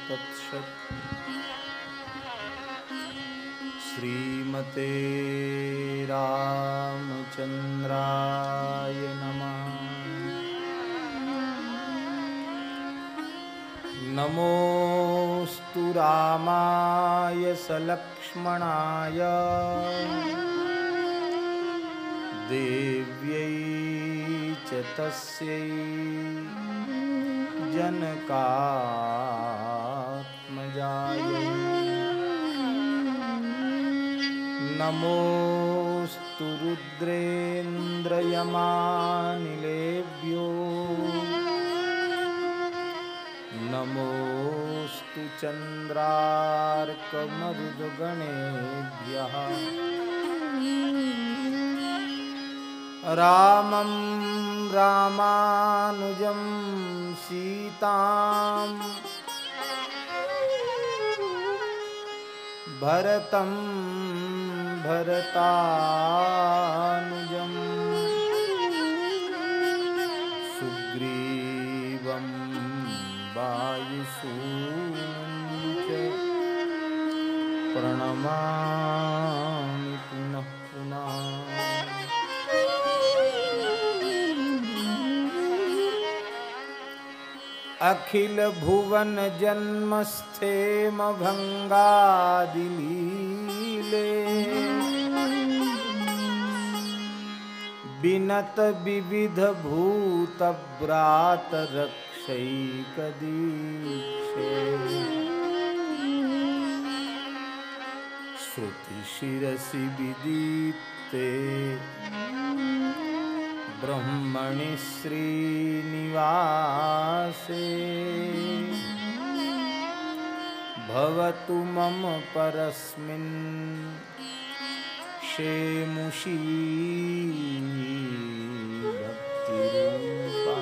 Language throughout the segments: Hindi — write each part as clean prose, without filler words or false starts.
तत्सत्। श्रीमते रामचन्द्राय नमः। नमोस्तु रामाय सलक्ष्मणाय देव्यै च तस्यै जनकात्मजायै। नमोस्तु रुद्रेन्द्रयमानिलेभ्यो नमोस्तु चन्द्रार्कमरुद्गणेभ्यः। रामं रामानुजं सीतां भरतं भरतानुजं सुग्रीवं वायुसूनं च प्रणमामि पुनः पुनः। अखिल भुवन जन्मस्थेम भंगादिलीले बिनत विविध भूत ब्रात रक्षैक दीक्षे। श्रुति शिरसि विदीप्ते ब्रह्मणि श्रीनिवासे भवतु मम परस्मिन् शेमुषी भक्तिरूपा।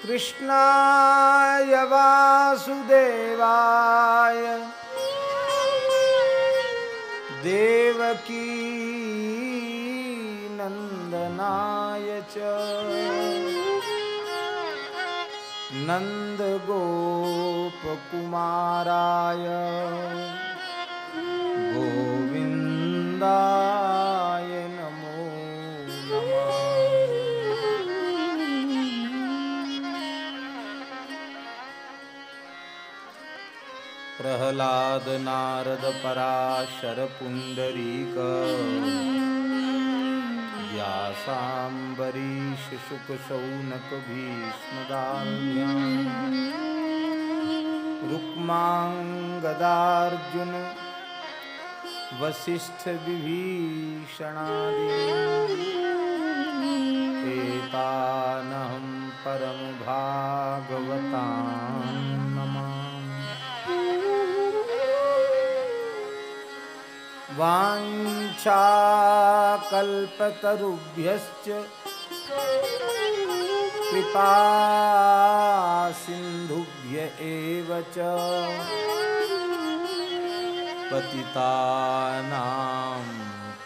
कृष्णाय वासुदेवाय देवकी नंदनाय च नंदगोपकुमाराय गोविन्दाय नमो नमः। प्रहलाद नारद पराशर पुंडरीक व्यासाम्बरीश शुक शौनक भीष्मदाल्म्या रुक्मांगदार्जुन वसिष्ठ विभीषणादि एतानहं परम भागवतां नमामि। वाञ्छाकल्पतरुभ्यश्च कृपा सिन्धुभ्य एव च पतितानां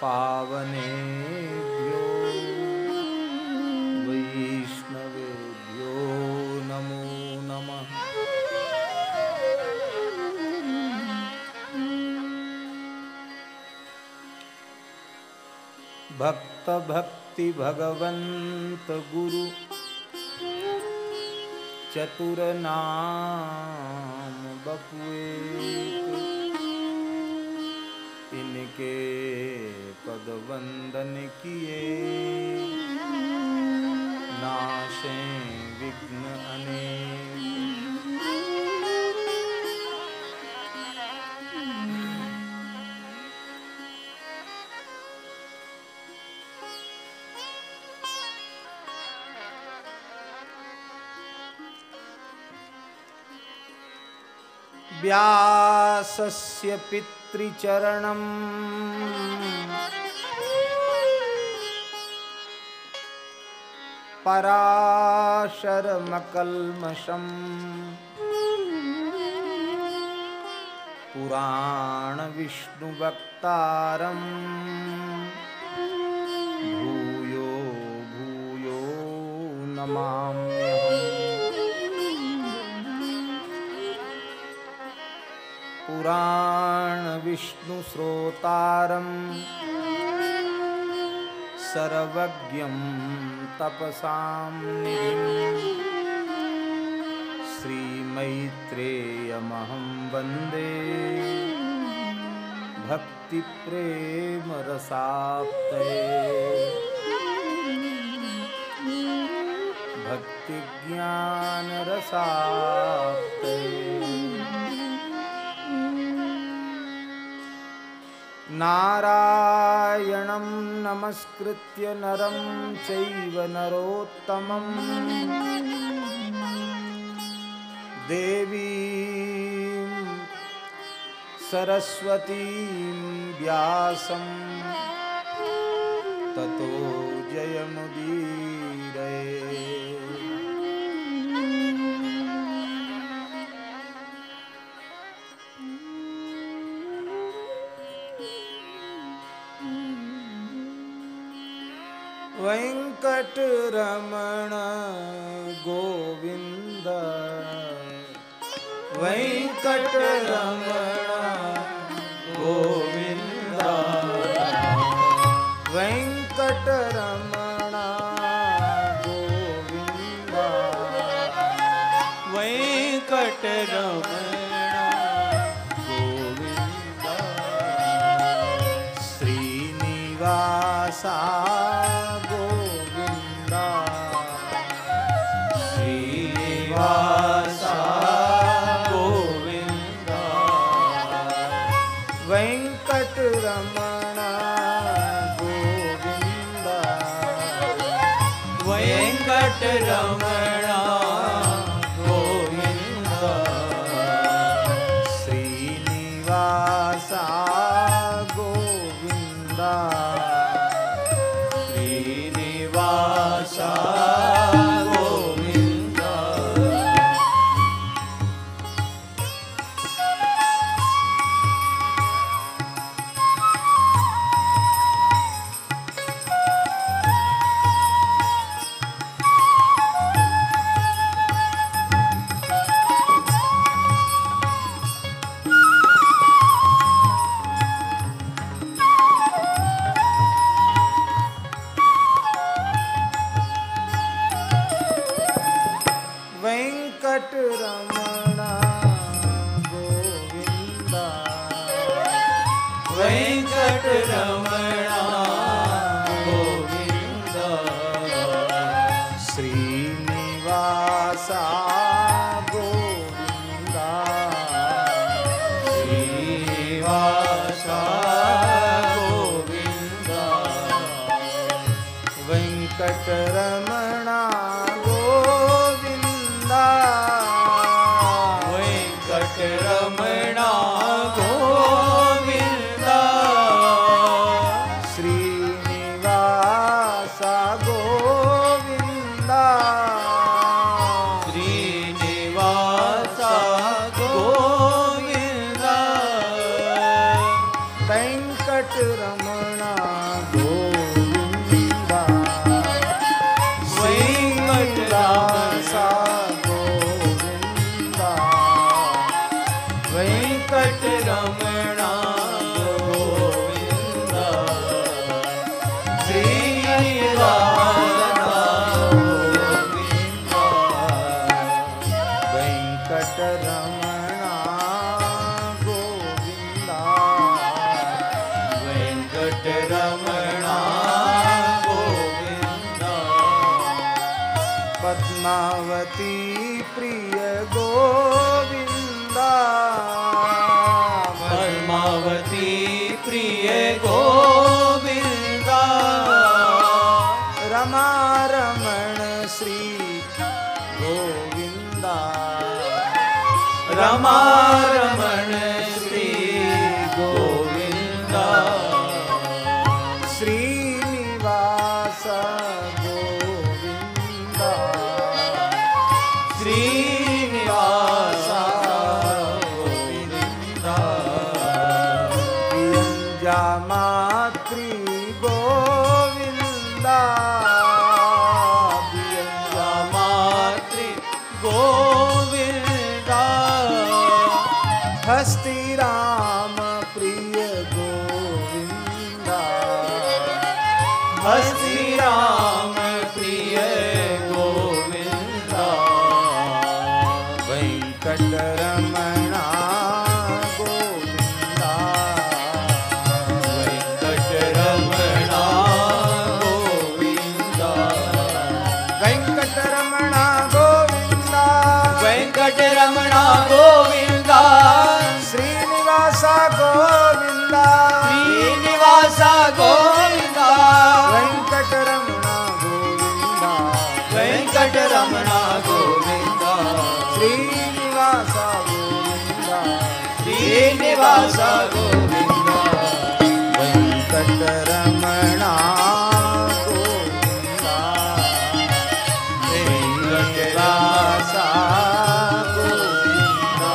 पावनेभ्यो वैष्णवेभ्यो नमो नमः। भक्त भक्ति भगवंत गुरु चतुर नाम बपुए। इनके पद वंदन किए नाशे विघ्न अनेक। व्यासस्य पितृचरणं पराशरमकल्मषम् पुराण विष्णु वक्तारं नमाम्यहम्। पुराण विष्णु श्रोतारं सर्वज्ञं तपसां निधिं श्रीमैत्रेयमहं वन्दे भक्तिप्रेमरसाप्तये। भक्तिज्ञानरसाप्तये। नारायणं नमस्कृत्य नरं चैव नरोत्तमं देवीं सरस्वतीं व्यासं ततो जयमुदीरये। वेंकटरमण गोविंद, वेंकटरमण गोविंद, वेंकटरमण गोविंद, वेंकटरमण गोविंद। श्रीनिवासा वेंकटरमण गोविंद, वेंकटरमण गोविंद। श्रीनिवासा गोविंद, श्रीनिवासा गोविंद। वेंकटरमण गोविंद, वेंकटरमण गोविंद। श्रीनिवासा गोविंद, श्रीनिवासा गोविंद। वेंकटरमण वेंकटरमण गोविंद, श्रीनिवासा गोविंद, श्रीनिवासा गोविंद। वेंकटरमण गोविंद, श्रीनिवासा वेंकटरमण गोविंद, श्रीनिवासा गोविंद। वेंकटरमण गोविंद, वेंकटरमण गोविंद। पद्मावती प्रिय गोविंद, पद्मावती प्रिय गोविंद। रमा रमण श्री गोविंद, रमा रमण श्री गोविंद। श्रीनिवास गोविंद, श्रीनिवास गोविंद। मातृ गोविंद, श्री राम प्रिय गोविंदा वेंकटरमणा गोविंदा वेंकटरमणा गोविंदा वेंकटरमणा गोविंदा वेंकटरमणा गोविंदा श्रीनिवास गोविंदा श्रीनिवास गोविंदा वेंकटरमणा गोविंदा वेंकटरमणा गोविंदा श्रीनिवास गोविंदा श्रीनिवास गोविंदा वेंकटरमणा गोविंदा वेंकटवास गोविंदा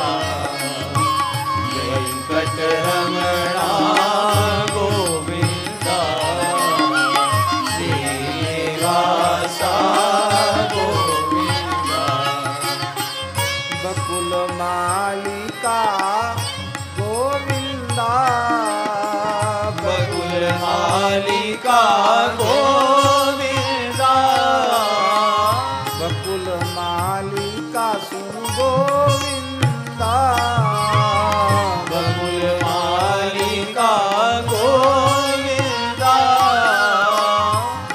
वेंकटरमणा गोविंदा श्रीनिवास गोविंदा बकुल मालिका गोविंदा बकुल मालिका गोविंदा बकुल मालिका सुन गोविंदा बकुल मालिका गोविंदा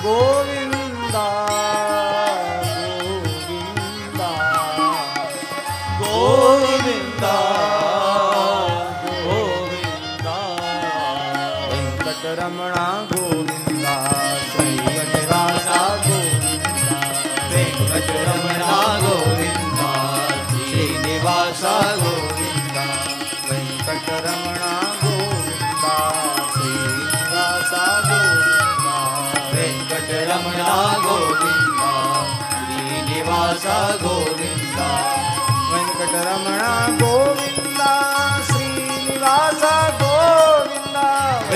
गोविंदा गोविंदा गोविंदा वेंकटरमणा गोविंदा श्रीनिवास गोविंदा वेंकटरमणा गोविंदा श्रीनिवास गोविंदा वेंकटरमणा गोविंदा श्रीनिवास गोविंदा वेंकटरमणा गोविंदा श्रीनिवास गोविंदा वेंकटरमणा गोविंदा श्रीनिवास गोविंदा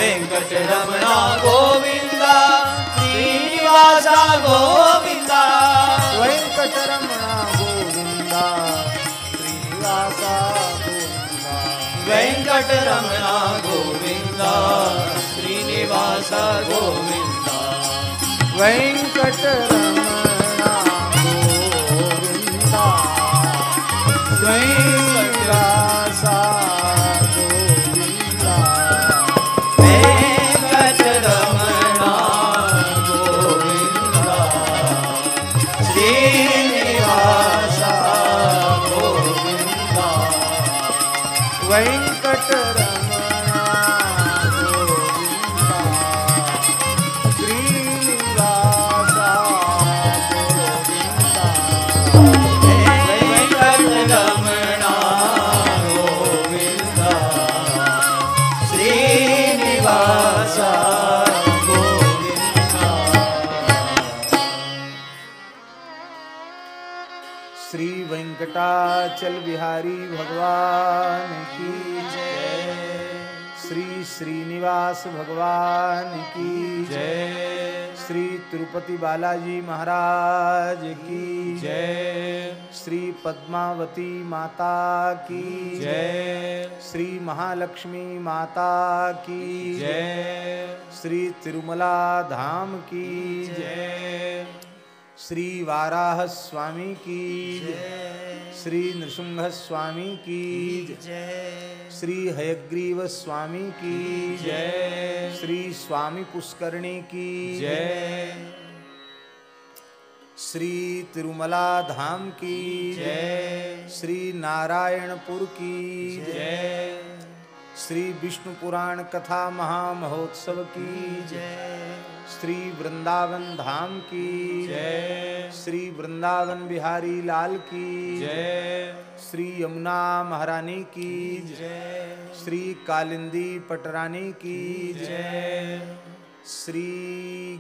वेंकटरमणा गोविंदा श्रीनिवास गोविंदा वेंकटरमणा गोविंदा श्रीनिवास गोविंदा वेंकटरमणा गोविंदा श्रीनिवास गोविंदा वेंकटरमणा गोविंदा वेंकटवास गोविंदा वेंकटरमणा गोविंदा श्रीनिवास गोविंदा वेंकटरमणा गोविंदा श्रीनिवास गोविंदा वेंकटरमणा गोविंदा श्रीनिवास गोविंदा श्री वेंकटाचल बिहारी भगवान की जय श्री श्रीनिवास भगवान की जय श्री तिरुपति बालाजी महाराज की जय श्री पद्मावती माता की जय श्री महालक्ष्मी माता की जय श्री तिरुमला धाम की जय श्री वाराह स्वामी की जय श्री नृसिंह स्वामी की जय श्री हयग्रीव स्वामी की जय श्री स्वामी पुष्करणी की जय श्री तिरुमला धाम की जय श्री नारायणपुर की जय श्री विष्णु पुराण कथा महामहोत्सव की जय श्री वृंदावन धाम की जय श्री वृंदावन बिहारी लाल की जय श्री यमुना महारानी की जय श्री कालिंदी पटरानी की जय श्री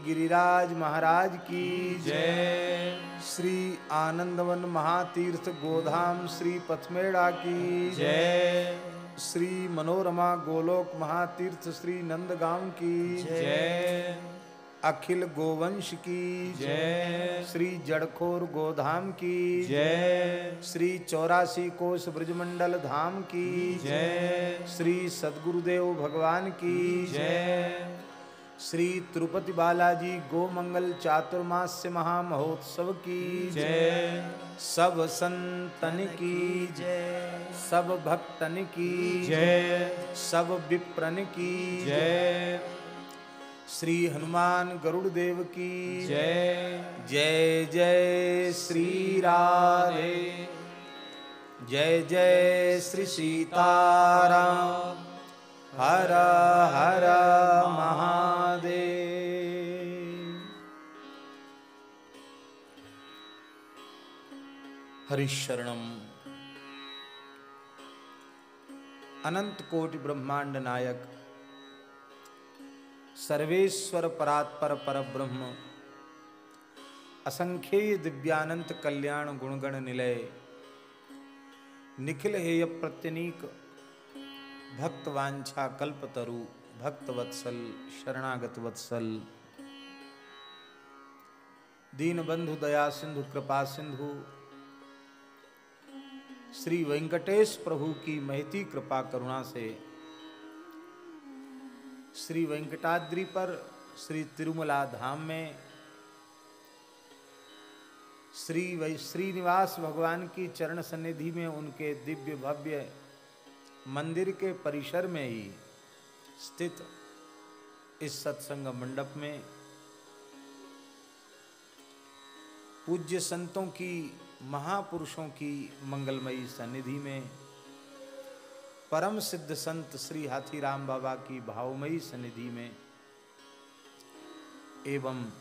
गिरिराज महाराज की जय श्री आनंदवन महातीर्थ गोधाम श्री पथमेड़ा की जय श्री मनोरमा गोलोक महातीर्थ श्री नंदगांव की जय अखिल गोवंश की जय श्री जड़खोर गोधाम की जय श्री 84 कोस ब्रजमंडल धाम की जय श्री सद्गुरुदेव भगवान की जय श्री तिरुपति बालाजी गोमंगल चातुर्मास्य महामहोत्सव की जय। सब संतन की जय, सब भक्तन की जय, सब विप्रन की जय। श्री हनुमान गरुड़ देव की जय। जय जय श्री राधे, जय जय श्री सीताराम, हर हर महादेव। हरिशरणम। अनंत कोटि ब्रह्मांड नायक सर्वेश्वर परात्पर परब्रह्म असंख्येय दिव्यानंत कल्याण गुणगण निलय निखिल हेय प्रत्यनीक भक्त वांछा कल्पतरु भक्त वत्सल शरणागत वत्सल दीन बंधु दया सिंधु कृपा सिंधु श्री वेंकटेश प्रभु की महती कृपा करुणा से श्री वेंकटाद्रि पर श्री तिरुमला धाम में श्रीनिवास भगवान की चरण सन्निधि में उनके दिव्य भव्य मंदिर के परिसर में ही स्थित इस सत्संग मंडप में पूज्य संतों की महापुरुषों की मंगलमयी सन्निधि में परम सिद्ध संत श्री हाथीराम बाबा की भावमयी सन्निधि में एवं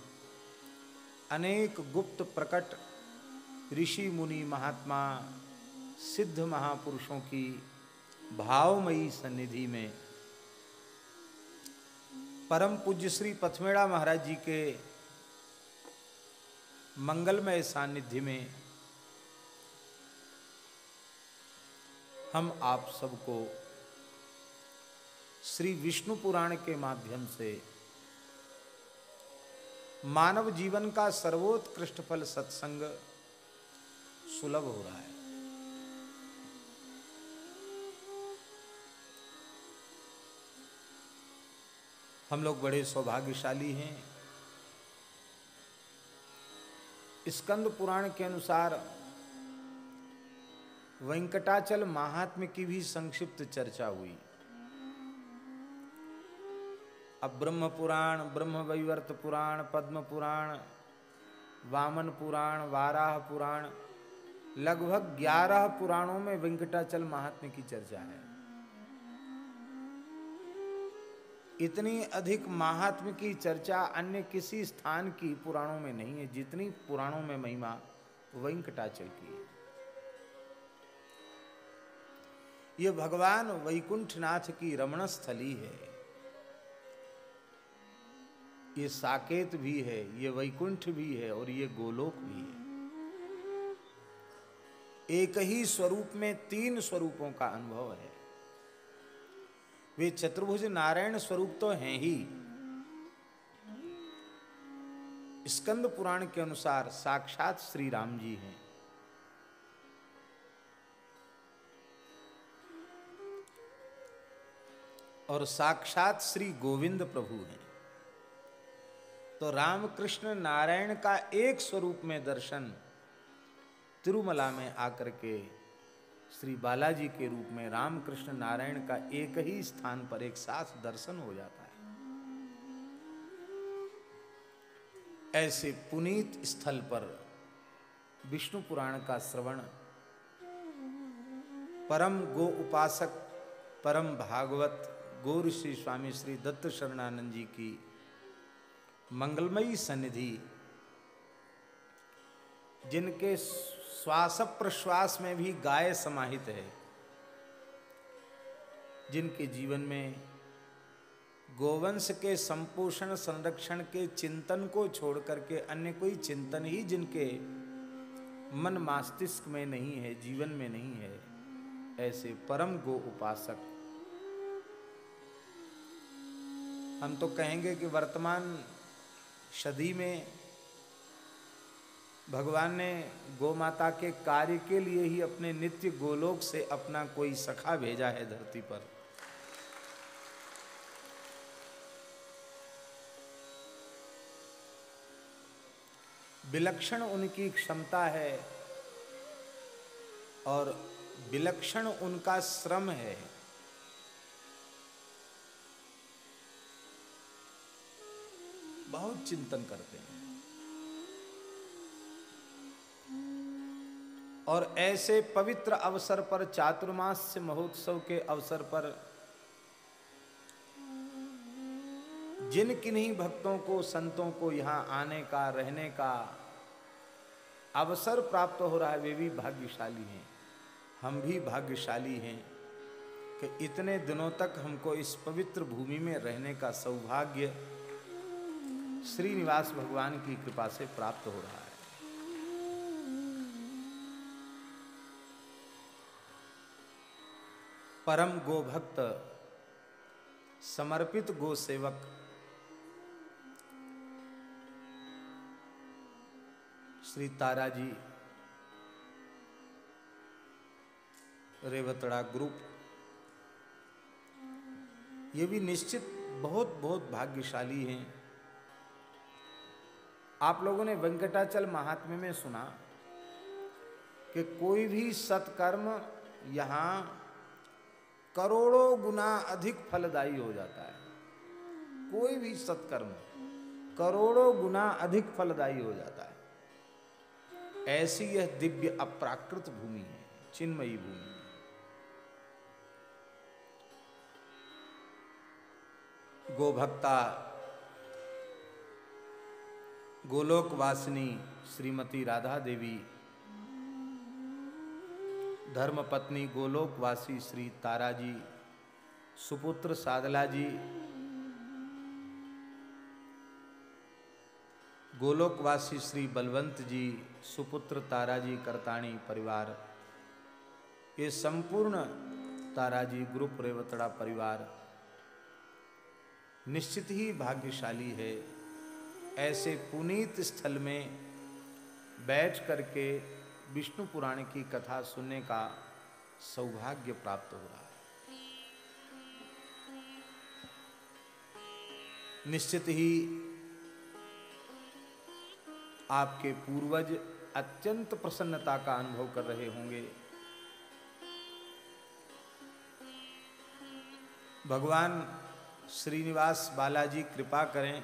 अनेक गुप्त प्रकट ऋषि मुनि महात्मा सिद्ध महापुरुषों की भावमयी सन्निधि में परम पूज्य श्री पथमेड़ा महाराज जी के मंगलमय सानिध्य में हम आप सबको श्री विष्णु पुराण के माध्यम से मानव जीवन का सर्वोत्कृष्ट फल सत्संग सुलभ हो रहा है। हम लोग बड़े सौभाग्यशाली हैं। स्कंद पुराण के अनुसार वेंकटाचल महात्म्य की भी संक्षिप्त चर्चा हुई। अब ब्रह्म पुराण, ब्रह्म वैवर्त पुराण, पद्म पुराण, वामन पुराण, वाराह पुराण, लगभग 11 पुराणों में वेंकटाचल महात्म्य की चर्चा है। इतनी अधिक महात्म्य की चर्चा अन्य किसी स्थान की पुराणों में नहीं है जितनी पुराणों में महिमा वेंकटाचल की है। ये भगवान वैकुंठनाथ की रमण स्थली है, ये साकेत भी है, ये वैकुंठ भी है और ये गोलोक भी है। एक ही स्वरूप में 3 स्वरूपों का अनुभव है। वे चतुर्भुज नारायण स्वरूप तो हैं ही। स्कंद पुराण के अनुसार साक्षात श्री राम जी हैं। और साक्षात श्री गोविंद प्रभु हैं। तो रामकृष्ण नारायण का एक स्वरूप में दर्शन तिरुमला में आकर के श्री बालाजी के रूप में रामकृष्ण नारायण का एक ही स्थान पर एक साथ दर्शन हो जाता है। ऐसे पुनीत स्थल पर विष्णु पुराण का श्रवण परम गो उपासक परम भागवत गो ऋषि स्वामी श्री दत्त शरणानंद जी की मंगलमयी सन्निधि, जिनके श्वास प्रश्वास में भी गाय समाहित है, जिनके जीवन में गोवंश के संपोषण संरक्षण के चिंतन को छोड़ करके अन्य कोई चिंतन ही जिनके मन मस्तिष्क में नहीं है, जीवन में नहीं है, ऐसे परम गो उपासक हम तो कहेंगे कि वर्तमान सदी में भगवान ने गौ माता के कार्य के लिए ही अपने नित्य गोलोक से अपना कोई सखा भेजा है धरती पर। विलक्षण उनकी क्षमता है और विलक्षण उनका श्रम है। बहुत चिंतन करते हैं और ऐसे पवित्र अवसर पर, चातुर्मास्य महोत्सव के अवसर पर जिन किन्हीं भक्तों को, संतों को यहाँ आने का, रहने का अवसर प्राप्त हो रहा है, वे भी भाग्यशाली हैं। हम भी भाग्यशाली हैं कि इतने दिनों तक हमको इस पवित्र भूमि में रहने का सौभाग्य श्रीनिवास भगवान की कृपा से प्राप्त हो रहा है। परम गोभक्त, समर्पित गो सेवक श्री तारा जी रेवतड़ा ग्रुप, ये भी निश्चित बहुत बहुत भाग्यशाली हैं। आप लोगों ने वेंकटाचल महात्म्य में सुना कि कोई भी सत्कर्म यहाँ करोड़ों गुना अधिक फलदायी हो जाता है। कोई भी सत्कर्म करोड़ों गुना अधिक फलदायी हो जाता है। ऐसी यह दिव्य अप्राकृत भूमि है, चिन्मयी भूमि है। गोभक्ता गोलोकवासिनी श्रीमती राधा देवी, धर्मपत्नी गोलोकवासी श्री तारा जी, सुपुत्र सादला जी, गोलोकवासी श्री बलवंत जी, सुपुत्र तारा जी करताणी परिवार, ये संपूर्ण तारा जी ग्रुप रेवतड़ा परिवार निश्चित ही भाग्यशाली है। ऐसे पुनीत स्थल में बैठ करके विष्णु पुराण की कथा सुनने का सौभाग्य प्राप्त हो रहा है। निश्चित ही आपके पूर्वज अत्यंत प्रसन्नता का अनुभव कर रहे होंगे। भगवान श्रीनिवास बालाजी कृपा करें,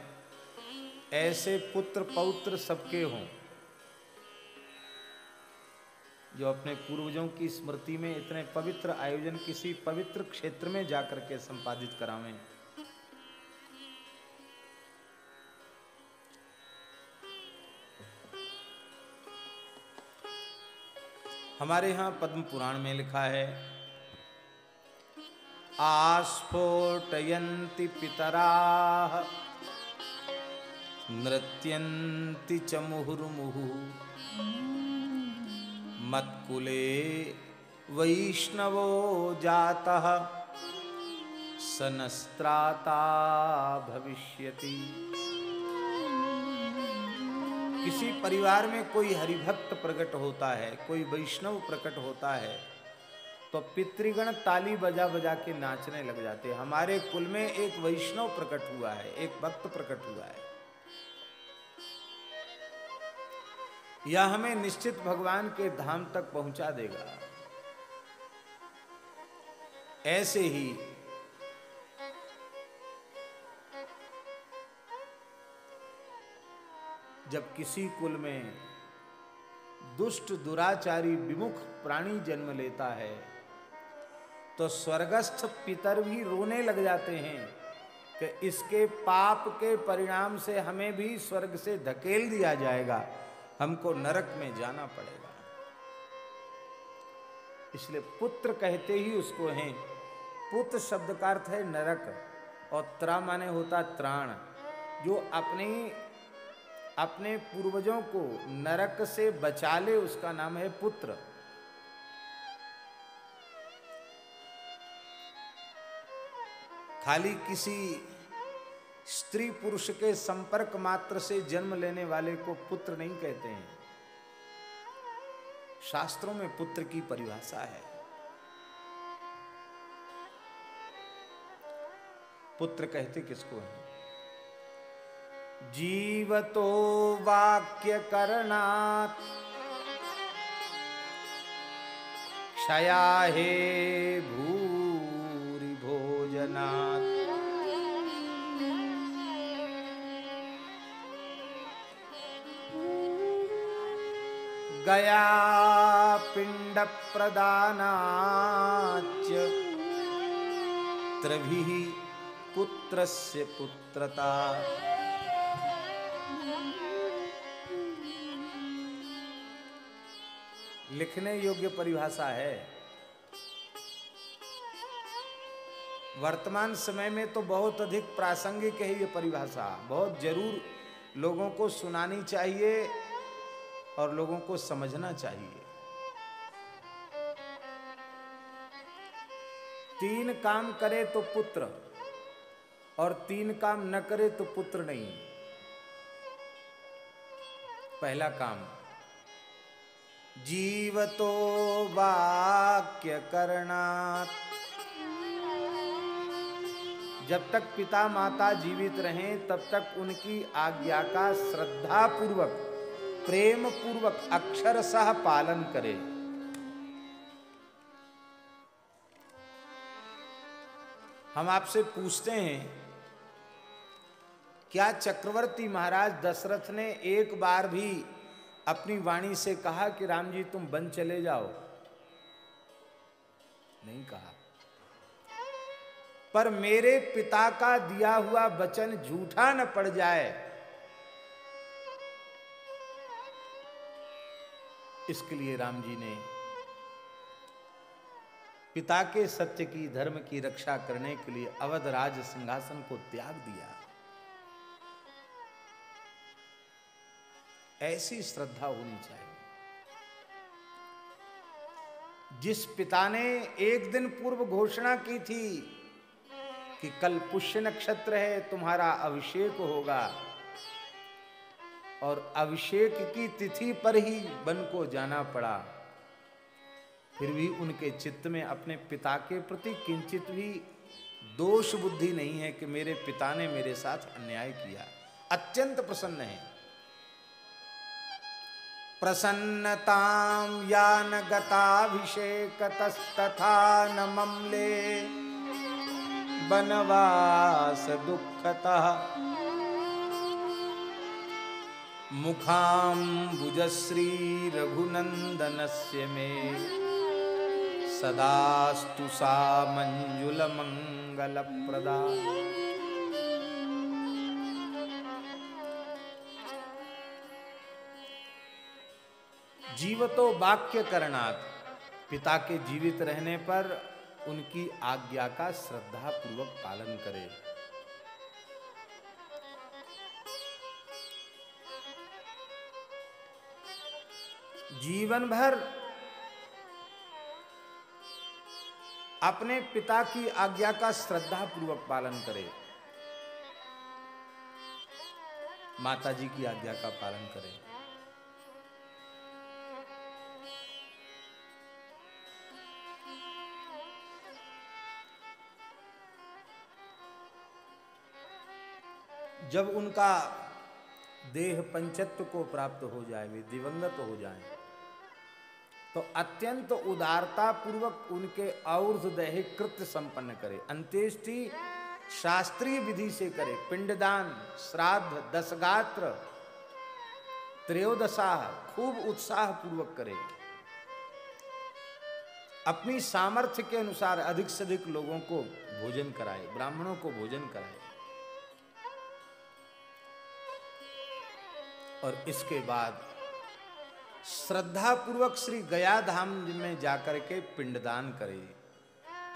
ऐसे पुत्र पौत्र सबके हों जो अपने पूर्वजों की स्मृति में इतने पवित्र आयोजन किसी पवित्र क्षेत्र में जाकर के संपादित करावें। हमारे यहाँ पद्म पुराण में लिखा है, आस्फोटयन्ति पितराः नृत्यन्ति च मुहुर्मुहुः मत्कुले वैष्णवो जातः सनस्त्राता भविष्यति। किसी परिवार में कोई हरिभक्त प्रकट होता है, कोई वैष्णव प्रकट होता है, तो पितृगण ताली बजा बजा के नाचने लग जाते हैं। हमारे कुल में एक वैष्णव प्रकट हुआ है, एक भक्त प्रकट हुआ है। यह हमें निश्चित भगवान के धाम तक पहुंचा देगा। ऐसे ही जब किसी कुल में दुष्ट दुराचारी विमुख प्राणी जन्म लेता है तो स्वर्गस्थ पितर भी रोने लग जाते हैं कि इसके पाप के परिणाम से हमें भी स्वर्ग से धकेल दिया जाएगा, हमको नरक में जाना पड़ेगा। इसलिए पुत्र कहते ही उसको हैं। पुत्र शब्द का अर्थ है नरक और त्रा माने होता त्राण। जो अपने पूर्वजों को नरक से बचा ले उसका नाम है पुत्र। खाली किसी स्त्री पुरुष के संपर्क मात्र से जन्म लेने वाले को पुत्र नहीं कहते हैं। शास्त्रों में पुत्र की परिभाषा है। पुत्र कहते किसको है? जीवतो वाक्य करणात् क्षया हे भूरि भोजनात्। गया पिंड प्रदानाच्च त्रिभिः पुत्रस्य पुत्रता। लिखने योग्य परिभाषा है। वर्तमान समय में तो बहुत अधिक प्रासंगिक है ये परिभाषा, बहुत जरूर लोगों को सुनानी चाहिए और लोगों को समझना चाहिए। 3 काम करे तो पुत्र और 3 काम न करे तो पुत्र नहीं। पहला काम जीवतो वाक्य करणात्। जब तक पिता माता जीवित रहें तब तक उनकी आज्ञा का श्रद्धा पूर्वक प्रेम पूर्वक अक्षरशः पालन करे। हम आपसे पूछते हैं, क्या चक्रवर्ती महाराज दशरथ ने एक बार भी अपनी वाणी से कहा कि राम जी तुम वन चले जाओ? नहीं कहा। पर मेरे पिता का दिया हुआ वचन झूठा न पड़ जाए, इसके लिए राम जी ने पिता के सत्य की, धर्म की रक्षा करने के लिए अवध राज सिंहासन को त्याग दिया। ऐसी श्रद्धा होनी चाहिए। जिस पिता ने एक दिन पूर्व घोषणा की थी कि कल पुष्य नक्षत्र है, तुम्हारा अभिषेक होगा, और अभिषेक की तिथि पर ही वन को जाना पड़ा, फिर भी उनके चित्त में अपने पिता के प्रति किंचित भी दोष बुद्धि नहीं है कि मेरे पिता ने मेरे साथ अन्याय किया। अत्यंत प्रसन्न है। प्रसन्नतां यान गताभिषेकतस्तथा न मम्ले वनवास दुःखतः। मुखाम्बुजश्री रघुनंदनस्य मे सदास्तु सा मंजुल मंगलप्रदा। जीवतो वाक्य करणात्। पिता के जीवित रहने पर उनकी आज्ञा का श्रद्धा पूर्वक पालन करे। जीवन भर अपने पिता की आज्ञा का श्रद्धा पूर्वक पालन करे। माता जी की आज्ञा का पालन करे। जब उनका देह पंचत्व को प्राप्त हो जाए, वे दिवंगत हो जाएं, तो अत्यंत उदारता पूर्वक उनके और्ध्वदैहिक कृत्य संपन्न करे। अंत्येष्टि शास्त्रीय विधि से करे। पिंडदान, श्राद्ध, दशगात्र, त्रयोदशा खूब उत्साह पूर्वक करे। अपनी सामर्थ्य के अनुसार अधिक से अधिक लोगों को भोजन कराए, ब्राह्मणों को भोजन कराए। और इसके बाद श्रद्धा पूर्वक श्री गया धाम में जाकर के पिंडदान करे,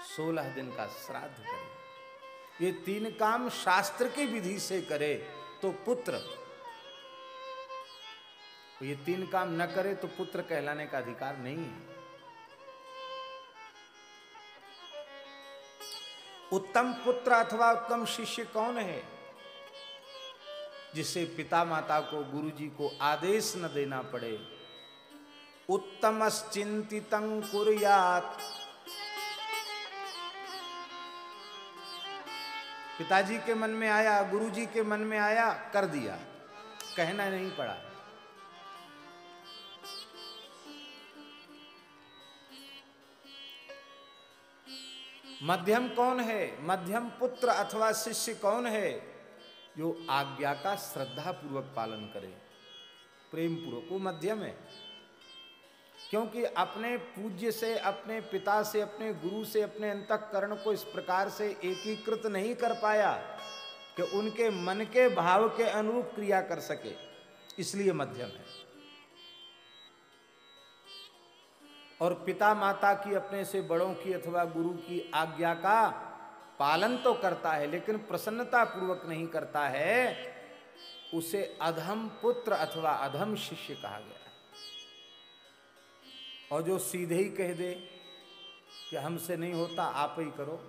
16 दिन का श्राद्ध करे। ये 3 काम शास्त्र की विधि से करे तो पुत्र, ये 3 काम न करे तो पुत्र कहलाने का अधिकार नहीं है। उत्तम पुत्र अथवा उत्तम शिष्य कौन है? जिसे पिता माता को, गुरु जी को आदेश न देना पड़े। उत्तमश्चिंतितं कुर्यात् पिताजी के मन में आया, गुरुजी के मन में आया, कर दिया, कहना नहीं पड़ा। मध्यम कौन है? मध्यम पुत्र अथवा शिष्य कौन है? जो आज्ञा का श्रद्धा पूर्वक पालन करे, प्रेम पूर्वक, वो मध्यम है। क्योंकि अपने पूज्य से, अपने पिता से, अपने गुरु से अपने अंतःकरण को इस प्रकार से एकीकृत नहीं कर पाया कि उनके मन के भाव के अनुरूप क्रिया कर सके, इसलिए मध्यम है। और पिता माता की, अपने से बड़ों की अथवा गुरु की आज्ञा का पालन तो करता है, लेकिन प्रसन्नता पूर्वक नहीं करता है, उसे अधम पुत्र अथवा अधम शिष्य कहा गया। और जो सीधे ही कह दे कि हमसे नहीं होता, आप ही करो,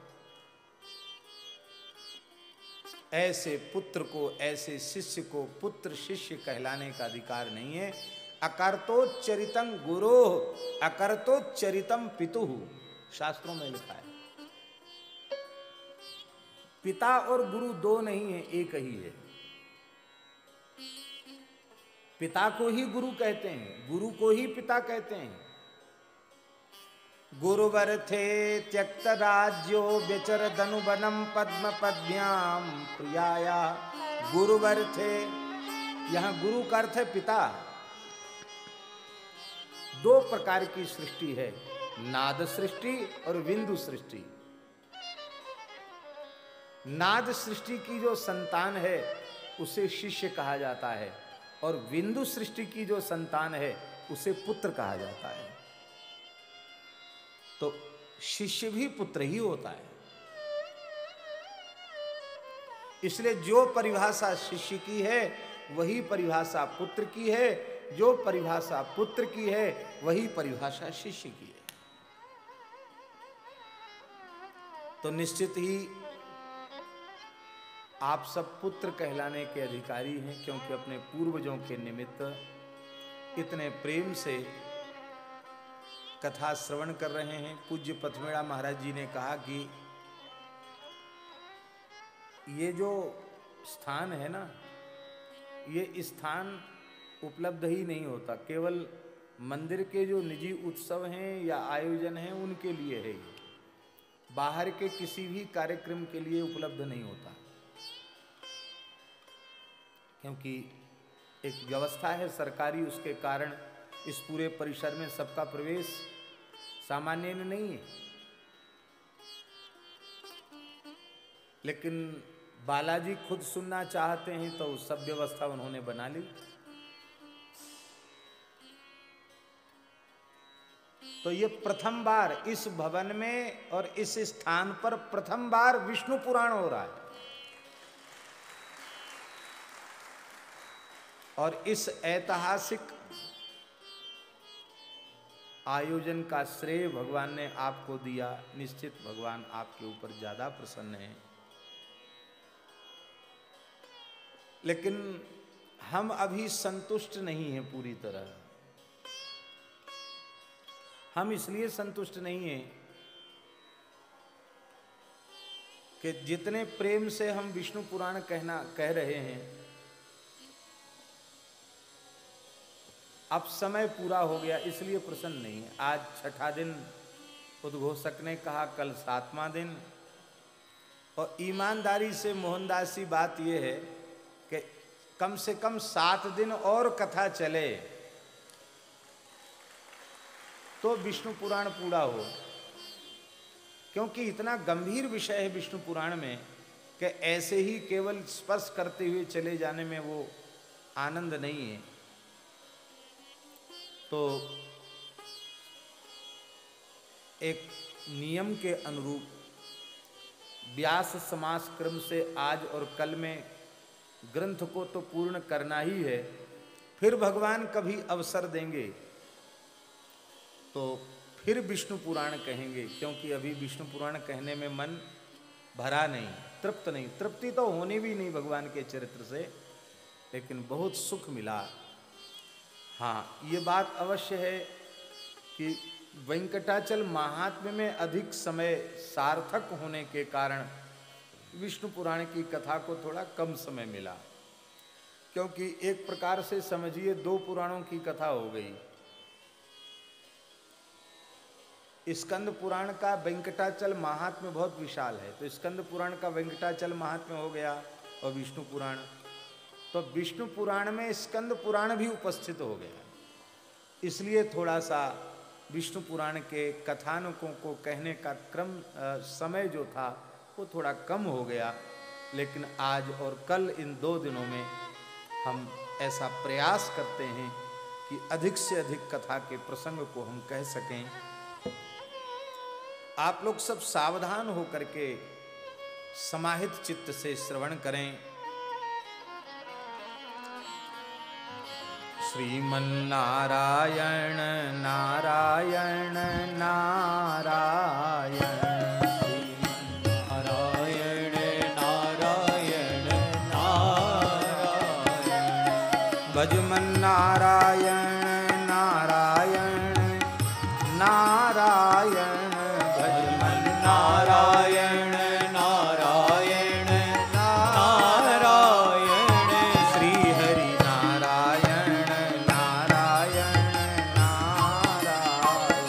ऐसे पुत्र को, ऐसे शिष्य को पुत्र शिष्य कहलाने का अधिकार नहीं है। अकर्तोच्चरितं गुरोः अकर्तोच्चरितं पितुः, शास्त्रों में लिखा है। पिता और गुरु दो नहीं है, एक ही है। पिता को ही गुरु कहते हैं, गुरु को ही पिता कहते हैं। गुरुवर्थे त्यक्त राज्यो व्यचर धनुबनम पद्म पद्भ्याम प्रियाया। गुरुवर्थे, यहां गुरु का अर्थ है पिता। दो प्रकार की सृष्टि है, नाद सृष्टि और विंदु सृष्टि। नाद सृष्टि की जो संतान है उसे शिष्य कहा जाता है, और विंदु सृष्टि की जो संतान है उसे पुत्र कहा जाता है। तो शिष्य भी पुत्र ही होता है। इसलिए जो परिभाषा शिष्य की है वही परिभाषा पुत्र की है, जो परिभाषा पुत्र की है वही परिभाषा शिष्य की है। तो निश्चित ही आप सब पुत्र कहलाने के अधिकारी हैं, क्योंकि अपने पूर्वजों के निमित्त इतने प्रेम से कथा श्रवण कर रहे हैं। पूज्य पथमेड़ा महाराज जी ने कहा कि ये जो स्थान है ना, ये स्थान उपलब्ध ही नहीं होता, केवल मंदिर के जो निजी उत्सव हैं या आयोजन हैं उनके लिए है ये, बाहर के किसी भी कार्यक्रम के लिए उपलब्ध नहीं होता। क्योंकि एक व्यवस्था है सरकारी, उसके कारण इस पूरे परिसर में सबका प्रवेश सामान्य नहीं है। लेकिन बालाजी खुद सुनना चाहते हैं तो सब व्यवस्था उन्होंने बना ली। तो ये प्रथम बार इस भवन में और इस स्थान पर प्रथम बार विष्णु पुराण हो रहा है। और इस ऐतिहासिक आयोजन का श्रेय भगवान ने आपको दिया। निश्चित भगवान आपके ऊपर ज्यादा प्रसन्न है। लेकिन हम अभी संतुष्ट नहीं हैं पूरी तरह। हम इसलिए संतुष्ट नहीं हैं कि जितने प्रेम से हम विष्णु पुराण कह रहे हैं, अब समय पूरा हो गया इसलिए प्रसन्न नहीं है। आज छठा दिन उद्घोषक ने कहा, कल 7वां दिन। और ईमानदारी से मोहनदासी बात यह है कि कम से कम 7 दिन और कथा चले तो विष्णु पुराण पूरा हो। क्योंकि इतना गंभीर विषय है विष्णु पुराण में कि ऐसे ही केवल स्पर्श करते हुए चले जाने में वो आनंद नहीं है। तो एक नियम के अनुरूप व्यास समास क्रम से आज और कल में ग्रंथ को तो पूर्ण करना ही है। फिर भगवान कभी अवसर देंगे तो फिर विष्णु पुराण कहेंगे, क्योंकि अभी विष्णु पुराण कहने में मन भरा नहीं, तृप्त नहीं। तृप्ति तो होनी भी नहीं भगवान के चरित्र से, लेकिन बहुत सुख मिला। हाँ, ये बात अवश्य है कि वेंकटाचल महात्म्य में अधिक समय सार्थक होने के कारण विष्णु पुराण की कथा को थोड़ा कम समय मिला, क्योंकि एक प्रकार से समझिए 2 पुराणों की कथा हो गई। स्कंद पुराण का वेंकटाचल महात्म्य बहुत विशाल है, तो स्कंद पुराण का वेंकटाचल महात्म्य हो गया और विष्णु पुराण, तो विष्णु पुराण में स्कंद पुराण भी उपस्थित हो गया। इसलिए थोड़ा सा विष्णु पुराण के कथानकों को कहने का क्रम समय जो था वो थोड़ा कम हो गया। लेकिन आज और कल इन 2 दिनों में हम ऐसा प्रयास करते हैं कि अधिक से अधिक कथा के प्रसंग को हम कह सकें। आप लोग सब सावधान होकर के समाहित चित्त से श्रवण करें। श्रीमन्नारायण नारायण नारायण, श्रीमन्नारायण नारायण नारायण, भजमन्नारायण नारायण नारायण, नारायण नारायण नारायण, श्री हरि नारायण नारायण नारायण,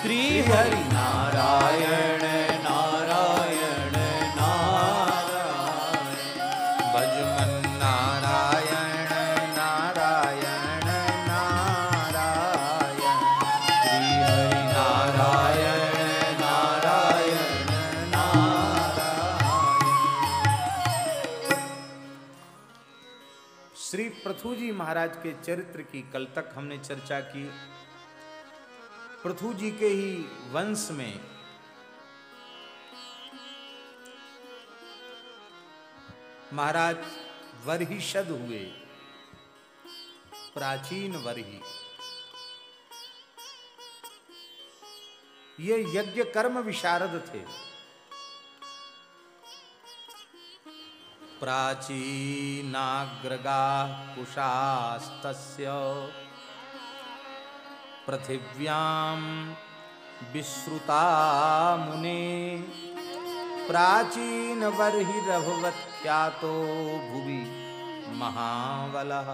श्री हरि नारायण नारायण नारायण, भजमन नारायण नारायण नारायण, श्री हरि नारायण नारायण नारायण। श्री पृथु जी महाराज के चरित्र की कल तक हमने चर्चा की। पृथु जी के ही वंश में महाराज वरहिषद हुए, प्राचीन वरहि। ये यज्ञ कर्म विशारद थे। प्राचीनाग्रगा कुशास्तस्य पृथिव्यां विश्रुता मुने, प्राचीन वर्हिरभवत् ख्यातो भुवि महाबलः।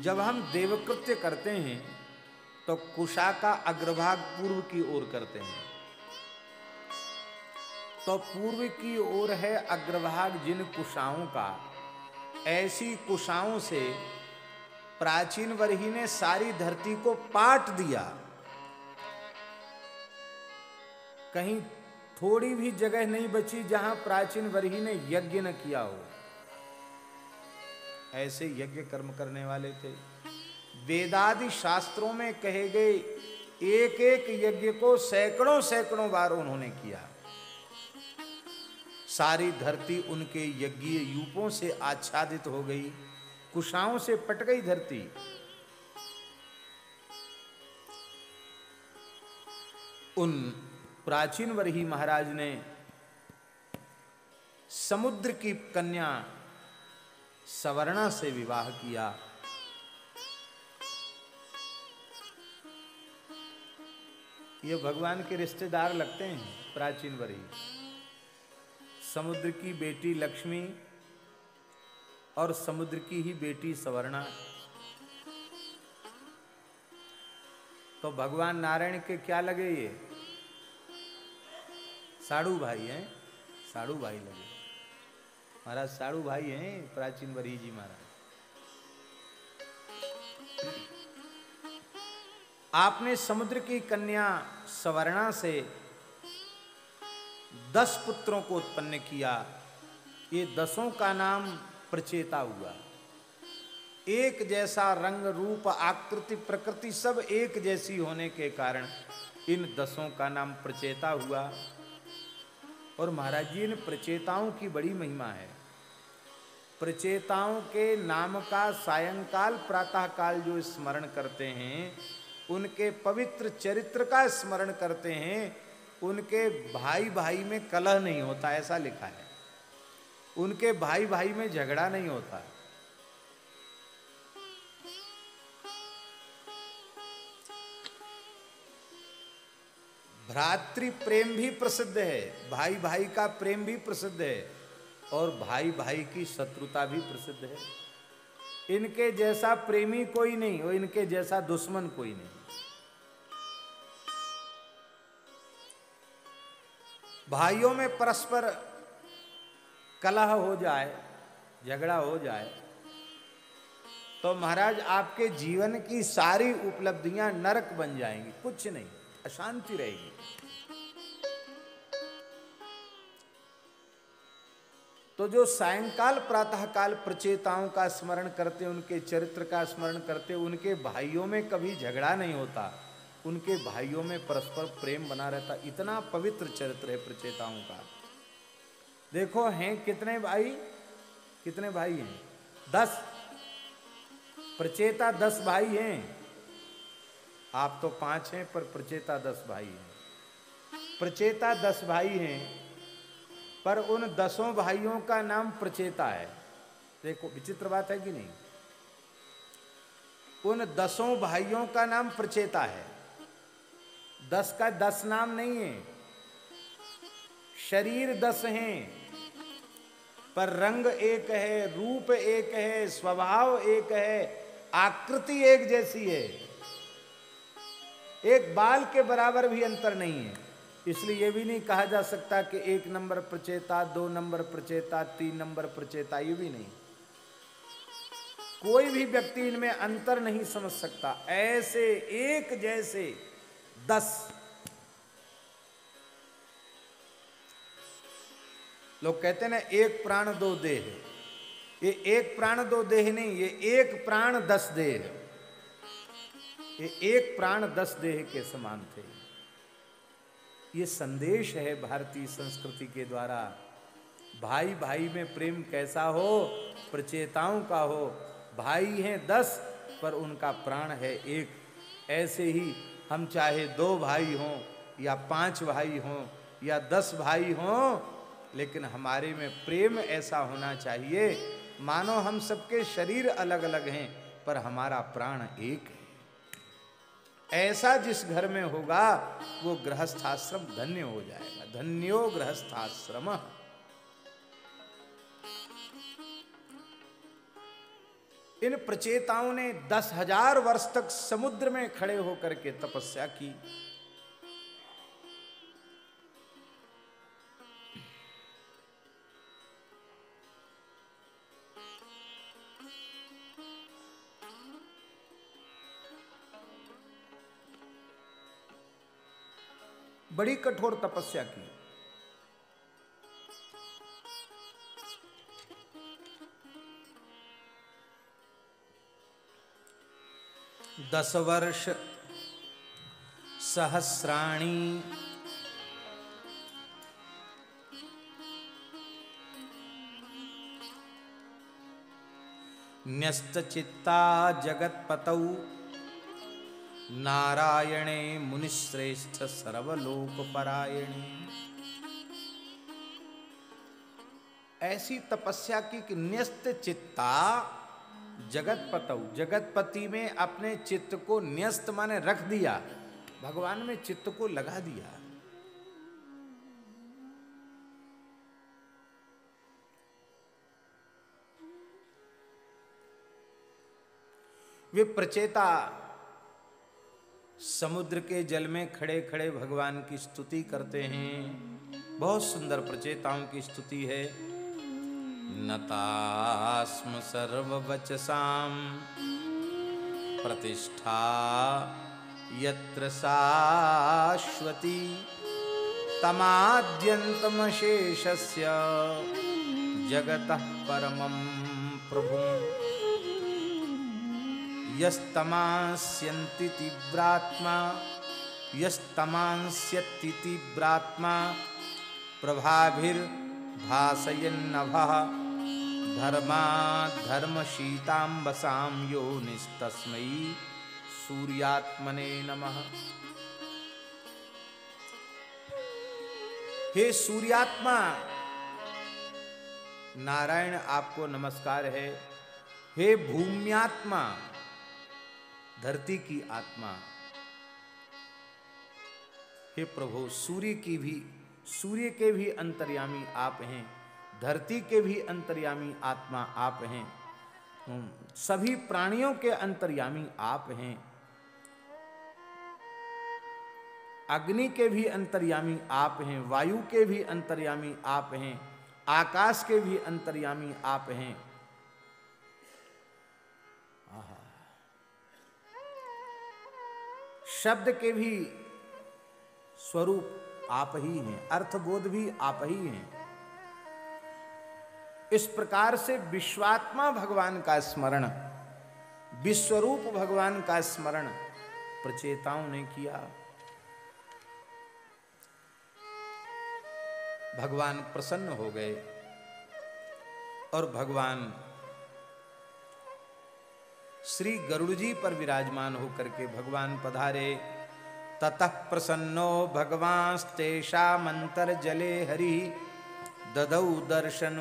जब हम देवकृत्य करते हैं तो कुशा का अग्रभाग पूर्व की ओर करते हैं, तो पूर्व की ओर है अग्रभाग जिन कुशाओं का, ऐसी कुशाओं से प्राचीन वर्ही ने सारी धरती को पाट दिया। कहीं थोड़ी भी जगह नहीं बची जहां प्राचीन वर्ही ने यज्ञ न किया हो। ऐसे यज्ञ कर्म करने वाले थे। वेदादि शास्त्रों में कहे गए एक एक यज्ञ को सैकड़ों सैकड़ों बार उन्होंने किया। सारी धरती उनके यज्ञीय यूपों से आच्छादित हो गई, कुशाओं से पट गई धरती। उन प्राचीन वर्ही महाराज ने समुद्र की कन्या सवर्णा से विवाह किया। ये भगवान के रिश्तेदार लगते हैं प्राचीन वर्ही। समुद्र की बेटी लक्ष्मी और समुद्र की ही बेटी सवर्णा। तो भगवान नारायण के क्या लगे? ये साड़ू भाई हैं, साड़ू भाई लगे। महाराज साड़ू भाई हैं प्राचीन वर्ही जी महाराज। आपने समुद्र की कन्या सवर्णा से 10 पुत्रों को उत्पन्न किया। ये 10 का नाम प्रचेता हुआ। एक जैसा रंग रूप आकृति प्रकृति सब एक जैसी होने के कारण इन 10 का नाम प्रचेता हुआ। और महाराज जी इन प्रचेताओं की बड़ी महिमा है। प्रचेताओं के नाम का सायंकाल प्रातः काल जो स्मरण करते हैं, उनके पवित्र चरित्र का स्मरण करते हैं, उनके भाई भाई में कलह नहीं होता, ऐसा लिखा है। उनके भाई भाई में झगड़ा नहीं होता। भ्रातृ प्रेम भी प्रसिद्ध है, भाई भाई का प्रेम भी प्रसिद्ध है, और भाई भाई की शत्रुता भी प्रसिद्ध है। इनके जैसा प्रेमी कोई नहीं और इनके जैसा दुश्मन कोई नहीं। भाइयों में परस्पर कलह हो जाए, झगड़ा हो जाए, तो महाराज आपके जीवन की सारी उपलब्धियां नरक बन जाएंगी, कुछ नहीं, अशांति रहेगी। तो जो सायंकाल प्रातःकाल प्रचेताओं का स्मरण करते, उनके चरित्र का स्मरण करते, उनके भाइयों में कभी झगड़ा नहीं होता, उनके भाइयों में परस्पर प्रेम बना रहता। इतना पवित्र चरित्र है प्रचेताओं का। देखो हैं कितने भाई, कितने भाई हैं? 10। प्रचेता 10 भाई हैं। आप तो 5 हैं, पर प्रचेता 10 भाई हैं। प्रचेता 10 भाई हैं, पर उन 10 भाइयों का नाम प्रचेता है। देखो विचित्र बात है कि नहीं? उन 10 भाइयों का नाम प्रचेता है। 10 का 10 नाम नहीं है। शरीर 10 हैं, पर रंग एक है, रूप एक है, स्वभाव एक है, आकृति एक जैसी है, एक बाल के बराबर भी अंतर नहीं है। इसलिए यह भी नहीं कहा जा सकता कि 1 नंबर प्रचेता, 2 नंबर प्रचेता, 3 नंबर प्रचेता, ये भी नहीं। कोई भी व्यक्ति इनमें अंतर नहीं समझ सकता। ऐसे एक जैसे 10। लोग कहते हैं ना, 1 प्राण 2 देह। ये 1 प्राण 2 देह नहीं, ये 1 प्राण 10 देह। ये 1 प्राण 10 देह के समान थे। ये संदेश है भारतीय संस्कृति के द्वारा। भाई भाई में प्रेम कैसा हो? प्रचेताओं का हो। भाई हैं 10, पर उनका प्राण है 1। ऐसे ही हम चाहे 2 भाई हों या 5 भाई हों या 10 भाई हों, लेकिन हमारे में प्रेम ऐसा होना चाहिए मानो हम सबके शरीर अलग अलग हैं, पर हमारा प्राण एक है। ऐसा जिस घर में होगा वो गृहस्थाश्रम धन्य हो जाएगा। धन्यो गृहस्थाश्रम। इन प्रचेताओं ने 10,000 वर्ष तक समुद्र में खड़े होकर के तपस्या की। बड़ी कठोर तपस्या की। दस वर्ष सहस्राणि न्यस्तचित्ता जगत्पतौ नारायणे मुनिश्रेष्ठ सर्वलोकपरायणे। ऐसी तपस्या की कि न्यस्त चित्ता जगतपतौ, जगतपति में अपने चित्त को न्यस्त माने रख दिया, भगवान में चित्त को लगा दिया। वे प्रचेता समुद्र के जल में खड़े खड़े भगवान की स्तुति करते हैं। बहुत सुंदर प्रचेताओं की स्तुति है। नतास्म सर्ववचसाम प्रतिष्ठा यत्र शाश्वती तमाद्यन्तमशेषस्य जगतः परमं प्रभुम् यस्तमास्यन्ति तीव्रात्मा यस्तमांस्यति तीव्रात्मा प्रभाभिर्भासयन्नभः धर्माद्धर्मशीताम्बसां योनिस्तस्मै सूर्यात्मने नमः। हे सूर्यात्मा, नारायण आपको नमस्कार है। हे भूम्यात्मा, धरती की आत्मा, हे प्रभु, सूर्य के भी अंतर्यामी आप हैं, धरती के भी अंतर्यामी आत्मा आप हैं, सभी प्राणियों के अंतर्यामी आप हैं, अग्नि के भी अंतर्यामी आप हैं, वायु के भी अंतर्यामी आप हैं, आकाश के भी अंतर्यामी आप हैं। शब्द के भी स्वरूप आप ही हैं, अर्थबोध भी आप ही हैं। इस प्रकार से विश्वात्मा भगवान का स्मरण, विश्वरूप भगवान का स्मरण प्रचेताओं ने किया। भगवान प्रसन्न हो गए और भगवान श्री गरुड़ जी पर विराजमान होकर के भगवान पधारे। ततः प्रसन्नो भगवांस्तेषामंतर जले हरि ददौ दर्शन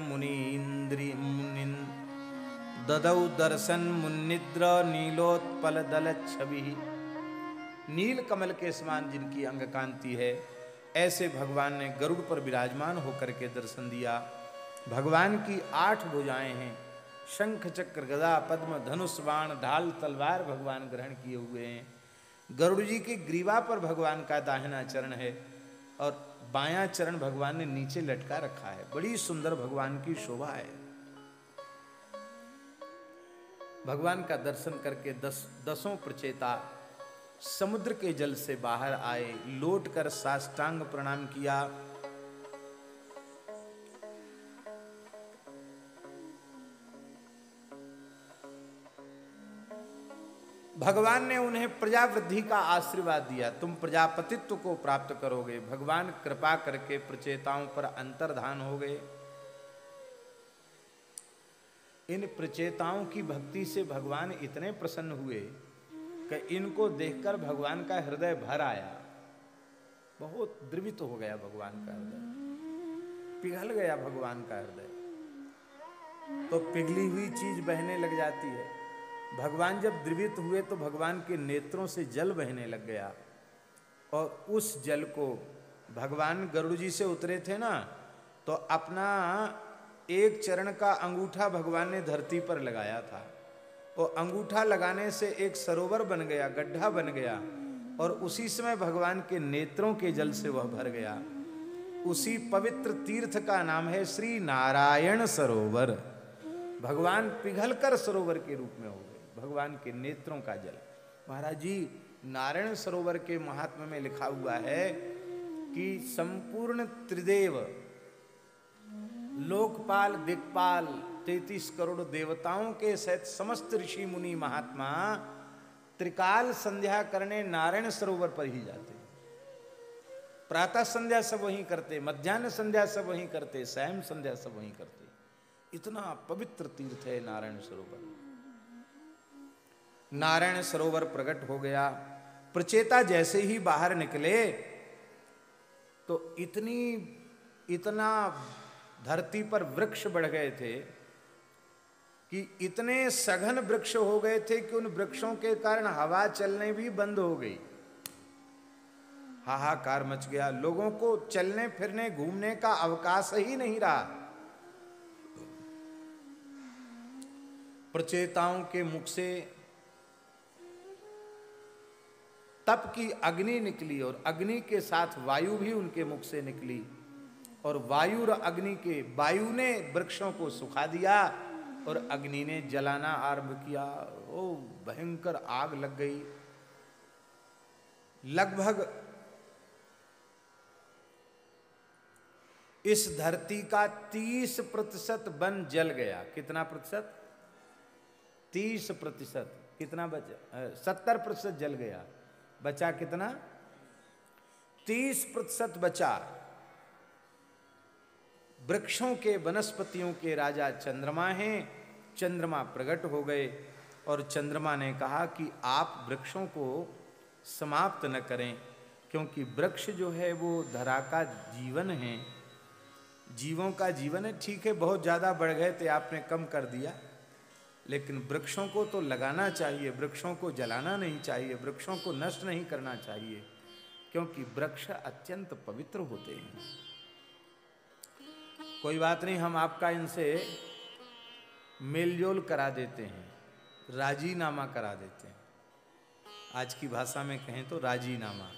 ददौ दर्शन मुनिद्र नीलोत्पल दल छवि। नील कमल के समान जिनकी अंग कांति है, ऐसे भगवान ने गरुड़ पर विराजमान होकर के दर्शन दिया। भगवान की 8 भुजाएं हैं, शंख चक्र गदा पद्म धनुष बाण ढाल तलवार भगवान ग्रहण किए हुए हैं। गरुड़ जी की ग्रीवा पर भगवान का दाहिना चरण है और बायां चरण भगवान ने नीचे लटका रखा है। बड़ी सुंदर भगवान की शोभा है। भगवान का दर्शन करके दसों प्रचेता समुद्र के जल से बाहर आए, लौटकर साष्टांग प्रणाम किया। भगवान ने उन्हें प्रजावृद्धि का आशीर्वाद दिया, तुम प्रजापतित्व को प्राप्त करोगे। भगवान कृपा करके प्रचेताओं पर अंतर्धान हो गए। इन प्रचेताओं की भक्ति से भगवान इतने प्रसन्न हुए कि इनको देखकर भगवान का हृदय भर आया। बहुत द्रवित हो गया भगवान का हृदय, पिघल गया भगवान का हृदय। तो पिघली हुई चीज बहने लग जाती है। भगवान जब द्रवित हुए तो भगवान के नेत्रों से जल बहने लग गया और उस जल को भगवान गरुड़ जी से उतरे थे ना, तो अपना एक चरण का अंगूठा भगवान ने धरती पर लगाया था। वो अंगूठा लगाने से एक सरोवर बन गया, गड्ढा बन गया और उसी समय भगवान के नेत्रों के जल से वह भर गया। उसी पवित्र तीर्थ का नाम है श्री नारायण सरोवर। भगवान पिघलकर सरोवर के रूप में हो गए, भगवान के नेत्रों का जल। महाराज जी, नारायण सरोवर के महात्म्य में लिखा हुआ है कि संपूर्ण त्रिदेव, लोकपाल, दिक्पाल, 33 करोड़ देवताओं के सहित समस्त ऋषि मुनि महात्मा त्रिकाल संध्या करने नारायण सरोवर पर ही जाते। प्रातः संध्या सब वहीं करते, मध्याह्न संध्या सब वहीं करते, सायं संध्या सब वहीं करते। इतना पवित्र तीर्थ है नारायण सरोवर। नारायण सरोवर प्रकट हो गया। प्रचेता जैसे ही बाहर निकले तो इतना धरती पर वृक्ष बढ़ गए थे कि इतने सघन वृक्ष हो गए थे कि उन वृक्षों के कारण हवा चलने भी बंद हो गई। हाहाकार मच गया, लोगों को चलने फिरने घूमने का अवकाश ही नहीं रहा। प्रचेताओं के मुख से तप की अग्नि निकली और अग्नि के साथ वायु भी उनके मुख से निकली और वायु ने वृक्षों को सुखा दिया और अग्नि ने जलाना आरंभ किया। ओ भयंकर आग लग गई। लगभग इस धरती का 30% वन जल गया। कितना प्रतिशत? 30%। कितना बचा? 70% जल गया। बचा कितना? 30% बचा। वृक्षों के, वनस्पतियों के राजा चंद्रमा हैं। चंद्रमा प्रकट हो गए और चंद्रमा ने कहा कि आप वृक्षों को समाप्त न करें, क्योंकि वृक्ष जो है वो धरा का जीवन है, जीवों का जीवन है। ठीक है, बहुत ज़्यादा बढ़ गए थे, आपने कम कर दिया, लेकिन वृक्षों को तो लगाना चाहिए, वृक्षों को जलाना नहीं चाहिए, वृक्षों को नष्ट नहीं करना चाहिए। क्योंकि वृक्ष अत्यंत पवित्र होते हैं। कोई बात नहीं, हम आपका इनसे मेलजोल करा देते हैं, राजीनामा करा देते हैं। आज की भाषा में कहें तो राजीनामा,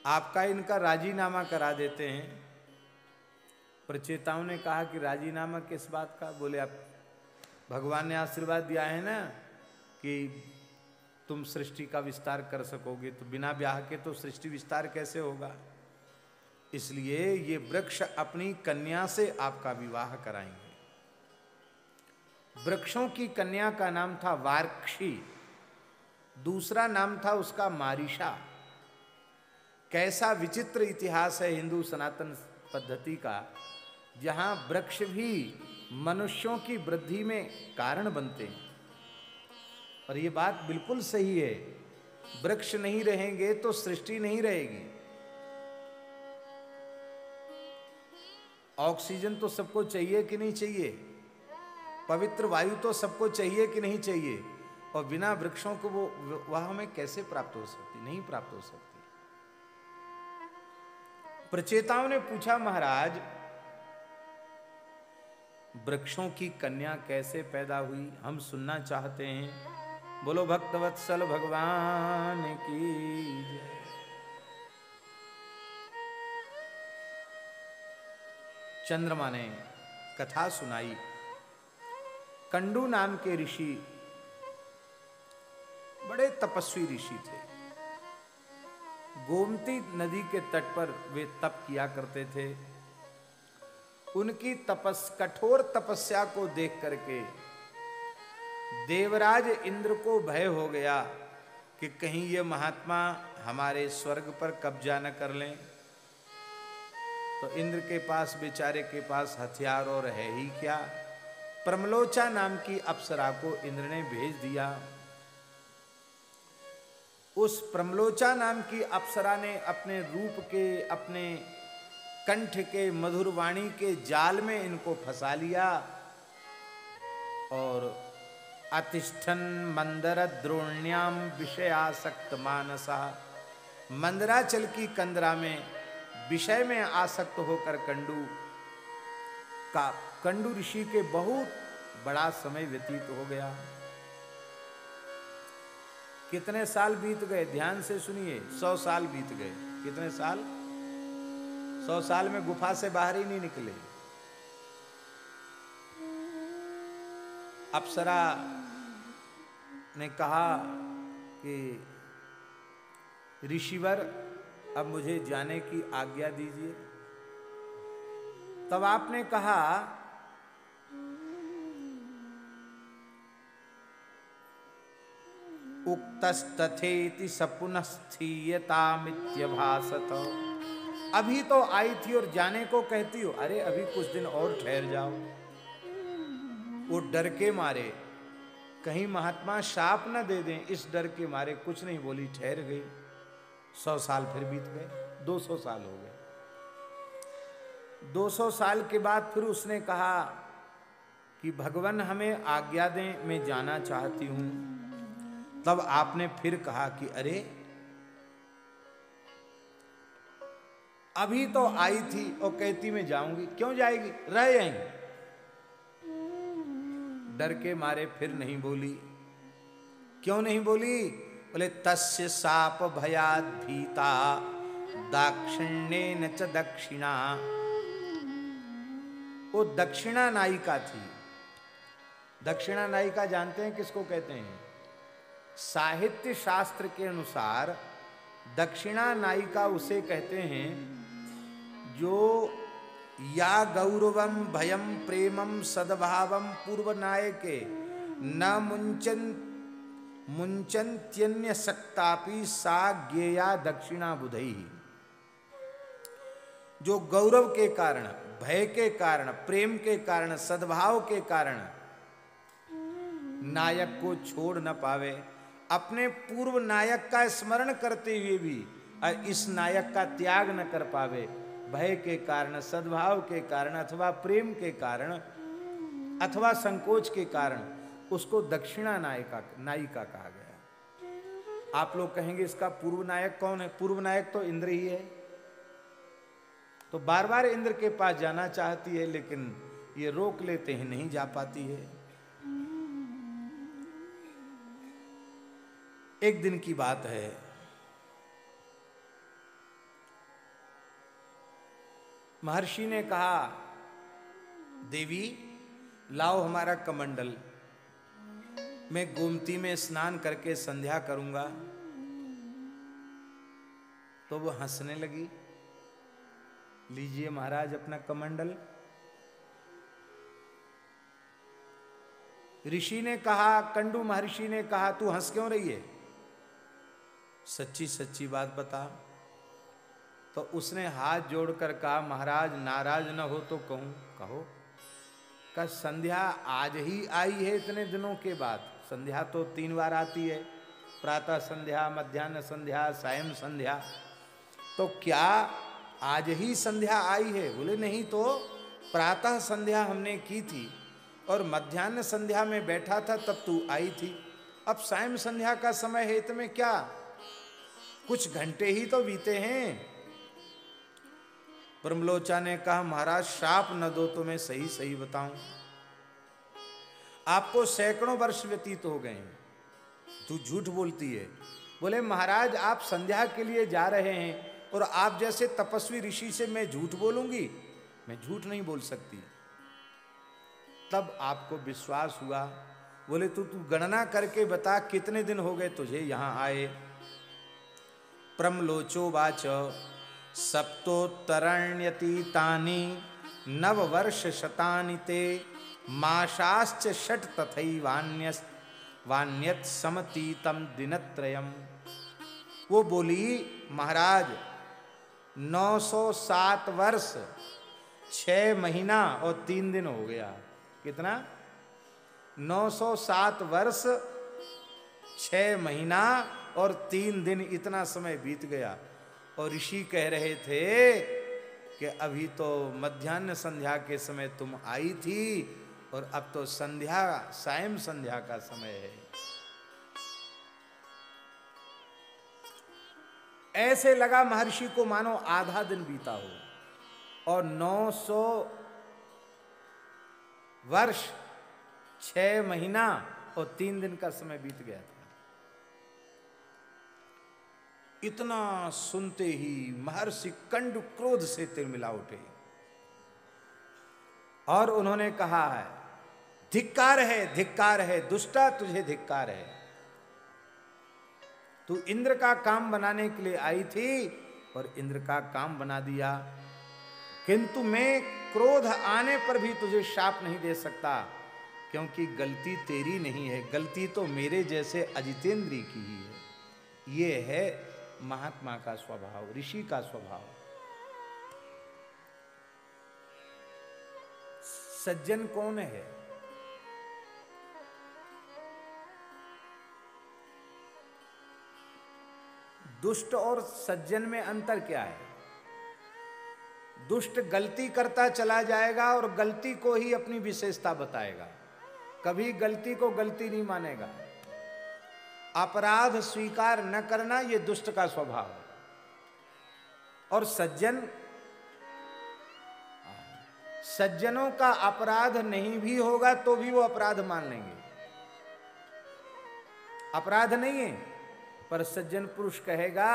आपका इनका राजीनामा करा देते हैं। प्रचेताओं ने कहा कि राजीनामा किस बात का? बोले आप भगवान ने आशीर्वाद दिया है ना कि तुम सृष्टि का विस्तार कर सकोगे, तो बिना ब्याह के तो सृष्टि विस्तार कैसे होगा? इसलिए ये वृक्ष अपनी कन्या से आपका विवाह कराएंगे। वृक्षों की कन्या का नाम था वार्क्षी, दूसरा नाम था उसका मारीशा। कैसा विचित्र इतिहास है हिंदू सनातन पद्धति का, जहां वृक्ष भी मनुष्यों की वृद्धि में कारण बनते हैं। और ये बात बिल्कुल सही है, वृक्ष नहीं रहेंगे तो सृष्टि नहीं रहेगी। ऑक्सीजन तो सबको चाहिए कि नहीं चाहिए, पवित्र वायु तो सबको चाहिए कि नहीं चाहिए, और बिना वृक्षों को वह हमें कैसे प्राप्त हो सकती? नहीं प्राप्त हो सकती। प्रचेताओं ने पूछा, महाराज वृक्षों की कन्या कैसे पैदा हुई, हम सुनना चाहते हैं। बोलो भक्तवत्सल भगवान की जय। चंद्रमा ने कथा सुनाई। कंडू नाम के ऋषि बड़े तपस्वी ऋषि थे। गोमती नदी के तट पर वे तप किया करते थे। उनकी कठोर तपस्या को देख करके देवराज इंद्र को भय हो गया कि कहीं ये महात्मा हमारे स्वर्ग पर कब्जा न कर लें। तो इंद्र के पास, बेचारे के पास हथियार और है ही क्या, प्रमलोचा नाम की अप्सरा को इंद्र ने भेज दिया। उस प्रमलोचा नाम की अप्सरा ने अपने रूप के, अपने कंठ के, मधुर वाणी के जाल में इनको फंसा लिया और अतिष्ठन मंदर द्रोण्याम विषयासक्त मानसा, मंदराचल की कंदरा में विषय में आसक्त होकर कंडू ऋषि के बहुत बड़ा समय व्यतीत हो गया। कितने साल बीत गए? ध्यान से सुनिए, 100 साल बीत गए। कितने साल? 100 साल में गुफा से बाहर ही नहीं निकले। अप्सरा ने कहा कि ऋषिवर अब मुझे जाने की आज्ञा दीजिए। तब आपने कहा उक्तस्तथेति सपुनस्थीयतामित्यभासत। अभी तो आई थी और जाने को कहती हो, अरे अभी कुछ दिन और ठहर जाओ। वो डर के मारे कहीं महात्मा शाप न दे दें, इस डर के मारे कुछ नहीं बोली, ठहर गई। 100 साल फिर बीत गए, 200 साल हो गए। 200 साल के बाद फिर उसने कहा कि भगवान हमें आज्ञा दें, मैं जाना चाहती हूं। तब आपने फिर कहा कि अरे अभी तो आई थी और कहती मैं जाऊंगी, क्यों जाएगी, रह जाएंगी। डर के मारे फिर नहीं बोली। क्यों नहीं बोली? बोले तस्य साप भयाद भीता दाक्षिण्येन च दक्षिणा। वो दक्षिणा नायिका थी। दक्षिणा नायिका जानते हैं किसको कहते हैं? साहित्य शास्त्र के अनुसार दक्षिणा नायिका उसे कहते हैं जो या गौरवम भयम प्रेमम सद्भावम पूर्व नायके न मुंचन्त्यन्य सक्तापि सा ज्ञेया दक्षिणा बुधई। जो गौरव के कारण, भय के कारण, प्रेम के कारण, सद्भाव के कारण नायक को छोड़ न पावे, अपने पूर्व नायक का स्मरण करते हुए भी इस नायक का त्याग न कर पावे, भय के कारण, सद्भाव के कारण, अथवा प्रेम के कारण, अथवा संकोच के कारण, उसको दक्षिणा नायिका कहा गया। आप लोग कहेंगे इसका पूर्व नायक कौन है? पूर्व नायक तो इंद्र ही है। तो बार बार इंद्र के पास जाना चाहती है, लेकिन ये रोक लेते हैं, नहीं जा पाती है। एक दिन की बात है, महर्षि ने कहा, देवी लाओ हमारा कमंडल, मैं गोमती में स्नान करके संध्या करूंगा। तो वो हंसने लगी, लीजिए महाराज अपना कमंडल। ऋषि ने कहा, कंडू महर्षि ने कहा, तू हंस क्यों रही है? सच्ची सच्ची बात बता। तो उसने हाथ जोड़कर कहा, महाराज नाराज न हो तो कहूं। कहो। का संध्या आज ही आई है, इतने दिनों के बाद। संध्या तो 3 बार आती है, प्रातः संध्या, मध्याह्न संध्या, सायं संध्या। तो क्या आज ही संध्या आई है? बोले नहीं, तो प्रातः संध्या हमने की थी और मध्याह्न संध्या में बैठा था तब तू आई थी। अब सायं संध्या का समय है, तुम्हें क्या कुछ घंटे ही तो बीते हैं। ब्रह्मलोचा ने कहा, महाराज श्राप न दो तो मैं सही सही बताऊं, आपको सैकड़ों वर्ष व्यतीत हो गए हैं, तू झूठ बोलती है। बोले महाराज आप संध्या के लिए जा रहे हैं और आप जैसे तपस्वी ऋषि से मैं झूठ बोलूंगी? मैं झूठ नहीं बोल सकती। तब आपको विश्वास हुआ। बोले तू गणना करके बता कितने दिन हो गए तुझे यहां आए। प्रमलोचो वाच सप्तोत्तरण्यतीतानि नववर्ष शतानि ते मासाश्च षट् तथैवान्यत् समतीतम दिनत्रयम्। वो बोली, महाराज 907 वर्ष 6 महीना और 3 दिन हो गया। कितना? 907 वर्ष 6 महीना और 3 दिन, इतना समय बीत गया। और ऋषि कह रहे थे कि अभी तो मध्याह्न संध्या के समय तुम आई थी और अब तो संध्या, सायं संध्या का समय है। ऐसे लगा महर्षि को मानो आधा दिन बीता हो और 900 वर्ष 6 महीना और 3 दिन का समय बीत गया था। इतना सुनते ही महर्षि कंडु क्रोध से तिलमिला उठे और उन्होंने कहा है, धिक्कार है दुष्टा, तुझे धिक्कार है। तू इंद्र का काम बनाने के लिए आई थी और इंद्र का काम बना दिया, किंतु मैं क्रोध आने पर भी तुझे शाप नहीं दे सकता, क्योंकि गलती तेरी नहीं है, गलती तो मेरे जैसे अजितेंद्री की ही है। ये है महात्मा का स्वभाव, ऋषि का स्वभाव। सज्जन कौन है? दुष्ट और सज्जन में अंतर क्या है? दुष्ट गलती करता चला जाएगा और गलती को ही अपनी विशेषता बताएगा, कभी गलती को गलती नहीं मानेगा। अपराध स्वीकार न करना, यह दुष्ट का स्वभाव है। और सज्जनों का अपराध नहीं भी होगा तो भी वो अपराध मान लेंगे। अपराध नहीं है, पर सज्जन पुरुष कहेगा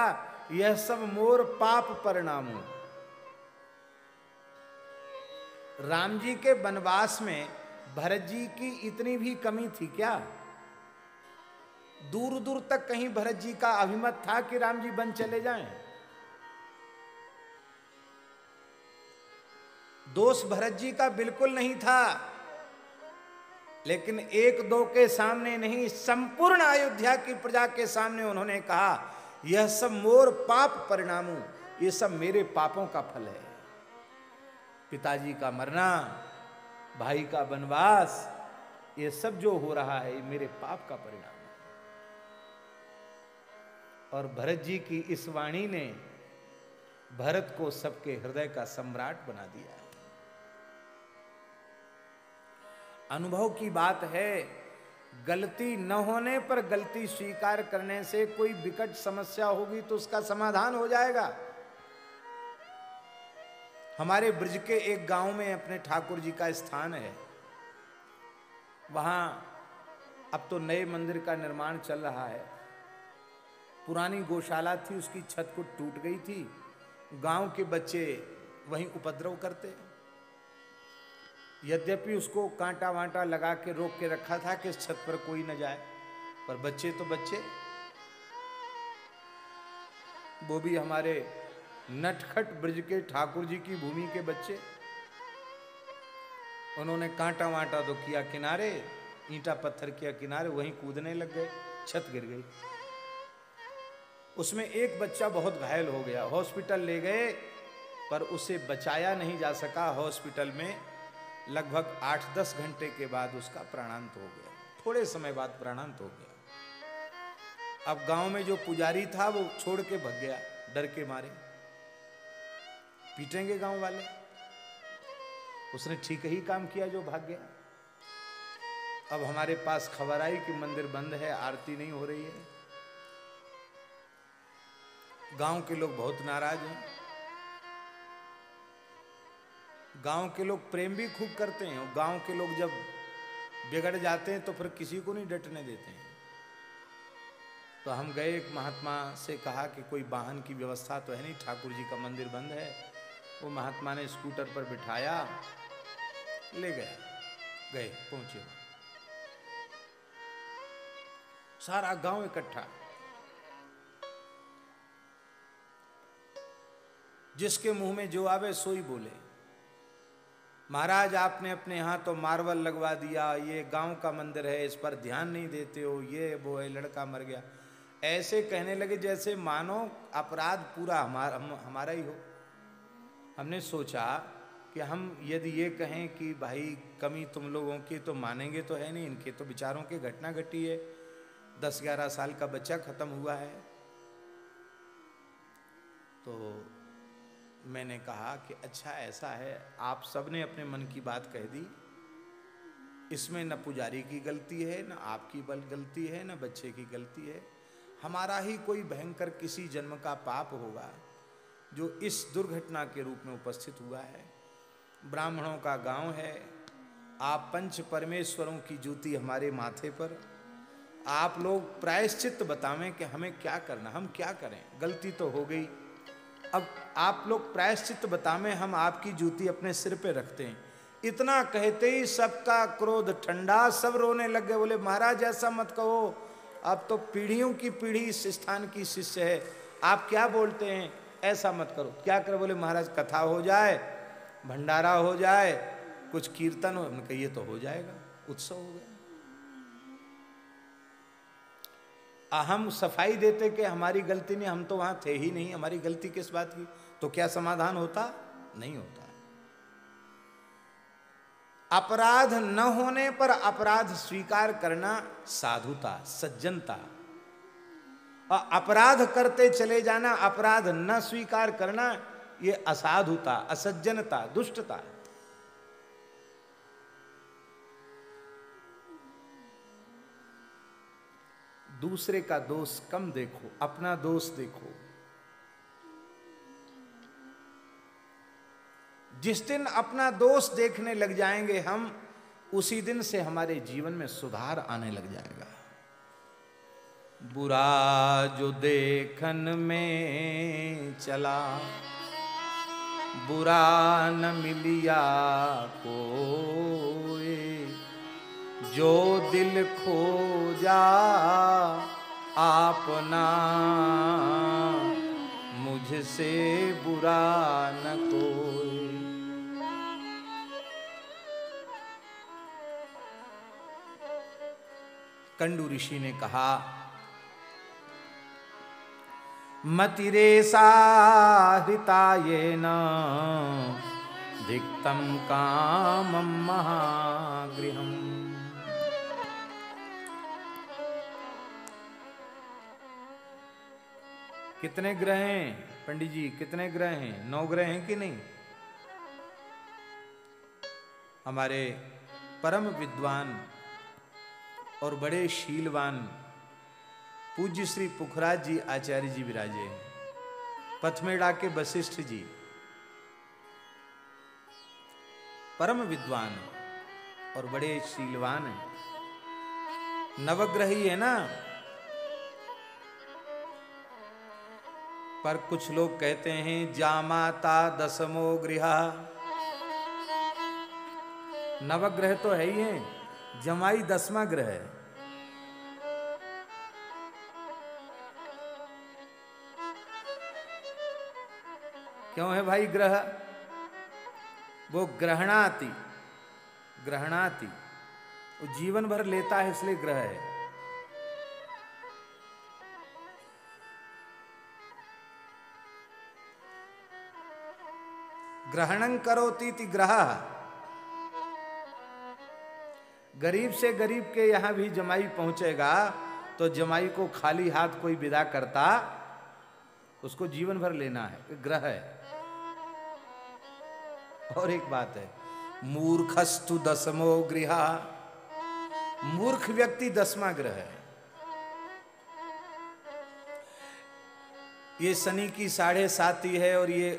यह सब मोर पाप परिणामों। राम जी के वनवास में भरत जी की इतनी भी कमी थी क्या? दूर दूर तक कहीं भरत जी का अभिमत था कि राम जी वन चले जाएं? दोष भरत जी का बिल्कुल नहीं था, लेकिन 1-2 के सामने नहीं, संपूर्ण अयोध्या की प्रजा के सामने उन्होंने कहा यह सब मोर पाप परिणामों, ये सब मेरे पापों का फल है। पिताजी का मरना, भाई का वनवास, ये सब जो हो रहा है ये मेरे पाप का परिणाम है। और भरत जी की इस वाणी ने भरत को सबके हृदय का सम्राट बना दिया है। अनुभव की बात है गलती न होने पर गलती स्वीकार करने से कोई विकट समस्या होगी तो उसका समाधान हो जाएगा। हमारे ब्रज के एक गांव में अपने ठाकुर जी का स्थान है। वहां अब तो नए मंदिर का निर्माण चल रहा है। पुरानी गौशाला थी, उसकी छत को टूट गई थी। गांव के बच्चे वहीं उपद्रव करते। यद्यपि उसको कांटा वांटा लगा के रोक के रखा था कि इस छत पर कोई न जाए, पर बच्चे तो बच्चे, वो भी हमारे नटखट ब्रज के ठाकुर जी की भूमि के बच्चे। उन्होंने कांटा वांटा तो किया किनारे, ईंटा पत्थर किया किनारे, वहीं कूदने लग गए, छत गिर गई। उसमें एक बच्चा बहुत घायल हो गया। हॉस्पिटल ले गए पर उसे बचाया नहीं जा सका। हॉस्पिटल में लगभग 8-10 घंटे के बाद उसका प्राणांत हो गया। थोड़े समय बाद प्राणांत हो गया। अब गांव में जो पुजारी था वो छोड़ के भाग गया डर के मारे, पीटेंगे गांव वाले। उसने ठीक ही काम किया जो भाग गया। अब हमारे पास खबर आई कि मंदिर बंद है, आरती नहीं हो रही है। गांव के लोग बहुत नाराज हैं। गांव के लोग प्रेम भी खूब करते हैं। गांव के लोग जब बिगड़ जाते हैं तो फिर किसी को नहीं डटने देते हैं। तो हम गए, एक महात्मा से कहा कि कोई वाहन की व्यवस्था तो है नहीं, ठाकुर जी का मंदिर बंद है। वो महात्मा ने स्कूटर पर बिठाया, ले गया। गए, पहुंचे, सारा गांव इकट्ठा। जिसके मुंह में जो आवे सोई बोले। महाराज आपने अपने यहां तो मार्बल लगवा दिया, ये गांव का मंदिर है, इस पर ध्यान नहीं देते हो, ये वो है, लड़का मर गया। ऐसे कहने लगे जैसे मानो अपराध पूरा हमारा ही हो। हमने सोचा कि हम यदि ये कहें कि भाई कमी तुम लोगों की, तो मानेंगे तो है नहीं। इनके तो विचारों की घटना घटी है, 10-11 साल का बच्चा खत्म हुआ है। तो मैंने कहा कि अच्छा ऐसा है, आप सबने अपने मन की बात कह दी, इसमें न पुजारी की गलती है, न आपकी गलती है, न बच्चे की गलती है। हमारा ही कोई भयंकर किसी जन्म का पाप होगा जो इस दुर्घटना के रूप में उपस्थित हुआ है। ब्राह्मणों का गांव है, आप पंच परमेश्वरों की ज्योति हमारे माथे पर, आप लोग प्रायश्चित बतावें कि हमें क्या करना, हम क्या करें, गलती तो हो गई। अब आप लोग प्रायश्चित बतावें, हम आपकी ज्योति अपने सिर पे रखते हैं। इतना कहते ही सबका क्रोध ठंडा, सब रोने लग गए। बोले महाराज ऐसा मत कहो, अब तो पीढ़ियों की पीढ़ी इस स्थान की शिष्य है, आप क्या बोलते हैं, ऐसा मत करो। क्या करे? बोले महाराज कथा हो जाए, भंडारा हो जाए, कुछ कीर्तन हो। उनका ये तो हो जाएगा, उत्सव हो गया। हम सफाई देते कि हमारी गलती नहीं, हम तो वहां थे ही नहीं, हमारी गलती किस बात की, तो क्या समाधान होता? नहीं होता। अपराध न होने पर अपराध स्वीकार करना साधुता, सज्जनता। और अपराध करते चले जाना, अपराध न स्वीकार करना, ये असाधुता, असज्जनता, दुष्टता। दूसरे का दोष कम देखो, अपना दोष देखो। जिस दिन अपना दोष देखने लग जाएंगे हम, उसी दिन से हमारे जीवन में सुधार आने लग जाएगा। बुरा जो देखन में चला, बुरा न मिलिया कोई, जो दिल खोजा आपना, मुझसे बुरा न कोई। कंडू ऋषि ने कहा, मतिरेषा हृतायेन धिक्तं कामं महागृहम्। कितने ग्रह हैं पंडित जी, कितने ग्रह हैं? 9 ग्रह हैं कि नहीं? हमारे परम विद्वान और बड़े शीलवान पूज्य श्री पुखराज जी आचार्य जी विराजे हैं, पथमेड़ा के वशिष्ठ जी परम विद्वान और बड़े शीलवान हैं। नवग्रही है ना, पर कुछ लोग कहते हैं जामाता दसमो गृह। नवग्रह तो है ही है, जमाई 10वां ग्रह है। क्यों है भाई ग्रह? वो ग्रहणाति, ग्रहणाति, वो जीवन भर लेता है इसलिए ग्रह है। ग्रहणं करोति इति ग्रह। गरीब से गरीब के यहां भी जमाई पहुंचेगा तो जमाई को खाली हाथ कोई विदा करता, उसको जीवन भर लेना है, ग्रह है। और एक बात है, मूर्खस्तु दसमो गृह। मूर्ख व्यक्ति 10वां ग्रह है। ये शनि की 7.5 है और ये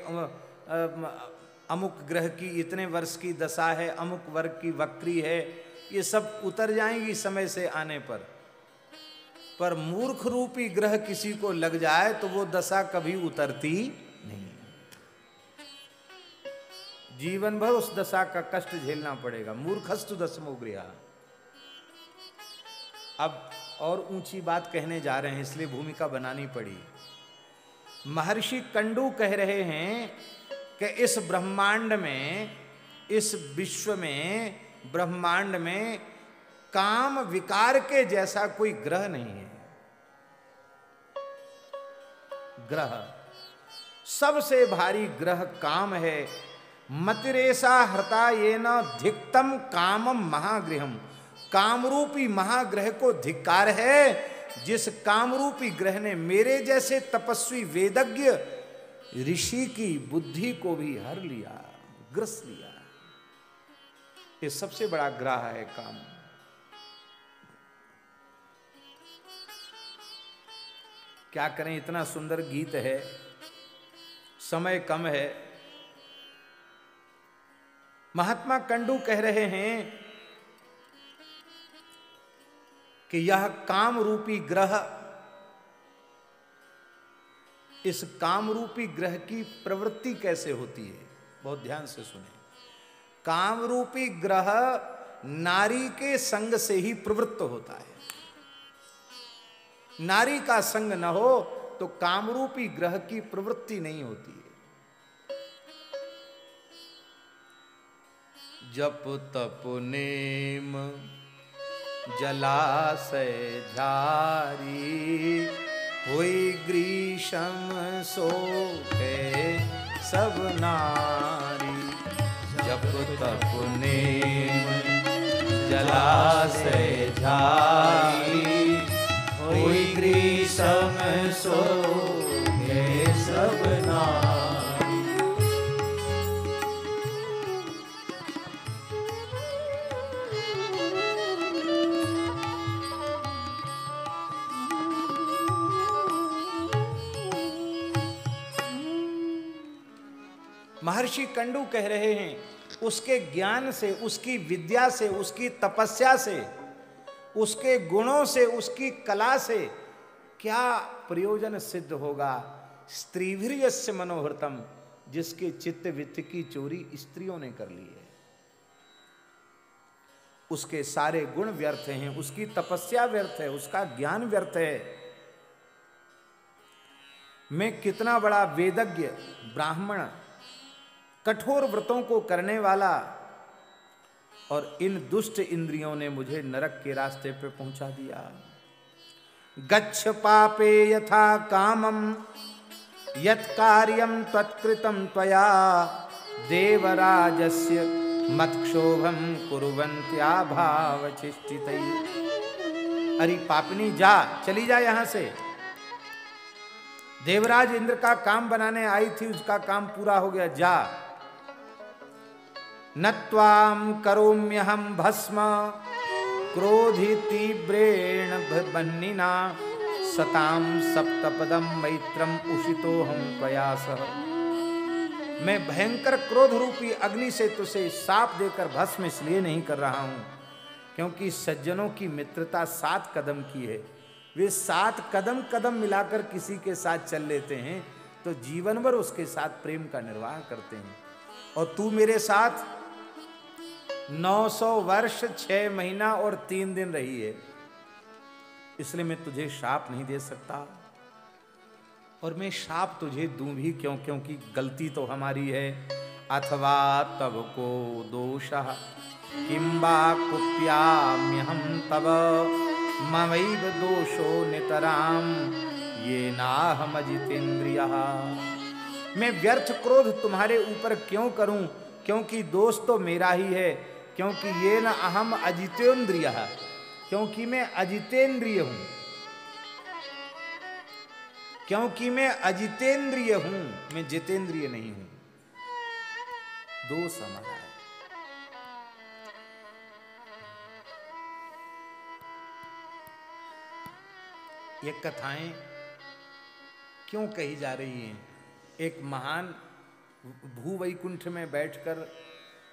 अमुक ग्रह की इतने वर्ष की दशा है, अमुक वर्ग की वक्री है, ये सब उतर जाएंगी समय से आने पर मूर्ख रूपी ग्रह किसी को लग जाए तो वो दशा कभी उतरती नहीं। जीवन भर उस दशा का कष्ट झेलना पड़ेगा। मूर्खस्तु दसमो गृह। अब और ऊंची बात कहने जा रहे हैं इसलिए भूमिका बनानी पड़ी। महर्षि कंडू कह रहे हैं कि इस ब्रह्मांड में, इस विश्व में, ब्रह्मांड में काम विकार के जैसा कोई ग्रह नहीं है। ग्रह सबसे भारी ग्रह काम है। मतिरेसा हृता ये न धिक्तम कामम महागृहम। कामरूपी महाग्रह को धिक्कार है जिस कामरूपी ग्रह ने मेरे जैसे तपस्वी वेदज्ञ ऋषि की बुद्धि को भी हर लिया, ग्रस लिया। ये सबसे बड़ा ग्रह है काम। क्या करें, इतना सुंदर गीत है, समय कम है। महात्मा कंडू कह रहे हैं कि यह काम रूपी ग्रह, इस काम रूपी ग्रह की प्रवृत्ति कैसे होती है, बहुत ध्यान से सुने। काम रूपी ग्रह नारी के संग से ही प्रवृत्त होता है। नारी का संग न हो तो कामरूपी ग्रह की प्रवृत्ति नहीं होती है। जप तप नेम जलाशय झारी, हुई ग्रीष्म सोखे सब नारी। जप तप नेम जलाशय झारी, हुई ग्रीष्म सोखे सब नारी। महर्षि कंडू कह रहे हैं उसके ज्ञान से, उसकी विद्या से, उसकी तपस्या से, उसके गुणों से, उसकी कला से क्या प्रयोजन सिद्ध होगा। स्त्रीभिर्यस्य मनोहृतम, जिसके चित्त वित्त की चोरी स्त्रियों ने कर ली है, उसके सारे गुण व्यर्थ हैं, उसकी तपस्या व्यर्थ है, उसका ज्ञान व्यर्थ है। मैं कितना बड़ा वेदज्ञ ब्राह्मण, कठोर व्रतों को करने वाला, और इन दुष्ट इंद्रियों ने मुझे नरक के रास्ते पे पहुंचा दिया। गच्छ पापे यथा कामम यत् कार्यम त्वत्कृतं त्वया, देवराजस्य मत्क्षोभम कुर्वन्त्या भावचिष्टितै। अरे पापनी जा, चली जा यहां से। देवराज इंद्र का काम बनाने आई थी, उसका काम पूरा हो गया, जा। न त्वां करोम्यहं भस्म क्रोधि तीव्रेण बन्निना सताम सप्तपदम मैत्रम उषितो हम प्रयासः। मैं भयंकर क्रोध रूपी अग्नि से तुझे साप देकर भस्म इसलिए नहीं कर रहा हूं क्योंकि सज्जनों की मित्रता 7 कदम की है। वे 7 कदम कदम मिलाकर किसी के साथ चल लेते हैं तो जीवन भर उसके साथ प्रेम का निर्वाह करते हैं। और तू मेरे साथ 900 वर्ष 6 महीना और 3 दिन रही है, इसलिए मैं तुझे शाप नहीं दे सकता। और मैं शाप तुझे दूं भी क्यों, क्योंकि गलती तो हमारी है। अथवा तब को दोषः किंबा कुप्याम्यहं तव ममैव दोषो नितराम ये नाहमजितेन्द्रियः। मैं व्यर्थ क्रोध तुम्हारे ऊपर क्यों करूं, क्योंकि दोष तो मेरा ही है। क्योंकि ये न अहम अजितेन्द्रियः, क्योंकि मैं अजितेंद्रिय हूं। क्योंकि मैं अजितेंद्रिय हूं, मैं जितेंद्रिय नहीं हूं। दोष हमारा है। ये कथाएं क्यों कही जा रही हैं? एक महान भूवैकुंठ में बैठकर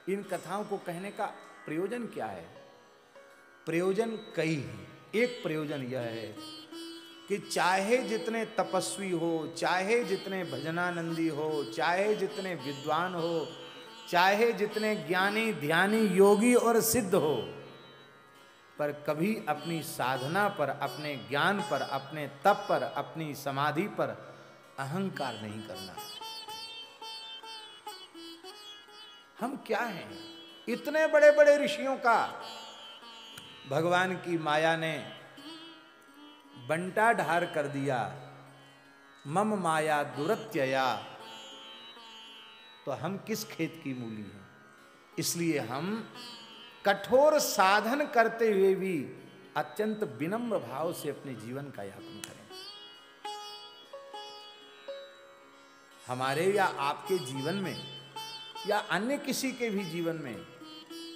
इन कथाओं को कहने का प्रयोजन क्या है? प्रयोजन कई हैं। एक प्रयोजन यह है कि चाहे जितने तपस्वी हो, चाहे जितने भजनानंदी हो, चाहे जितने विद्वान हो, चाहे जितने ज्ञानी ध्यानी योगी और सिद्ध हो, पर कभी अपनी साधना पर, अपने ज्ञान पर, अपने तप पर, अपनी समाधि पर अहंकार नहीं करना। हम क्या हैं? इतने बड़े बड़े ऋषियों का भगवान की माया ने बंटा ढार कर दिया। मम माया दुरत्यया, तो हम किस खेत की मूली हैं? इसलिए हम कठोर साधन करते हुए भी अत्यंत विनम्र भाव से अपने जीवन का यापन करें। हमारे या आपके जीवन में या अन्य किसी के भी जीवन में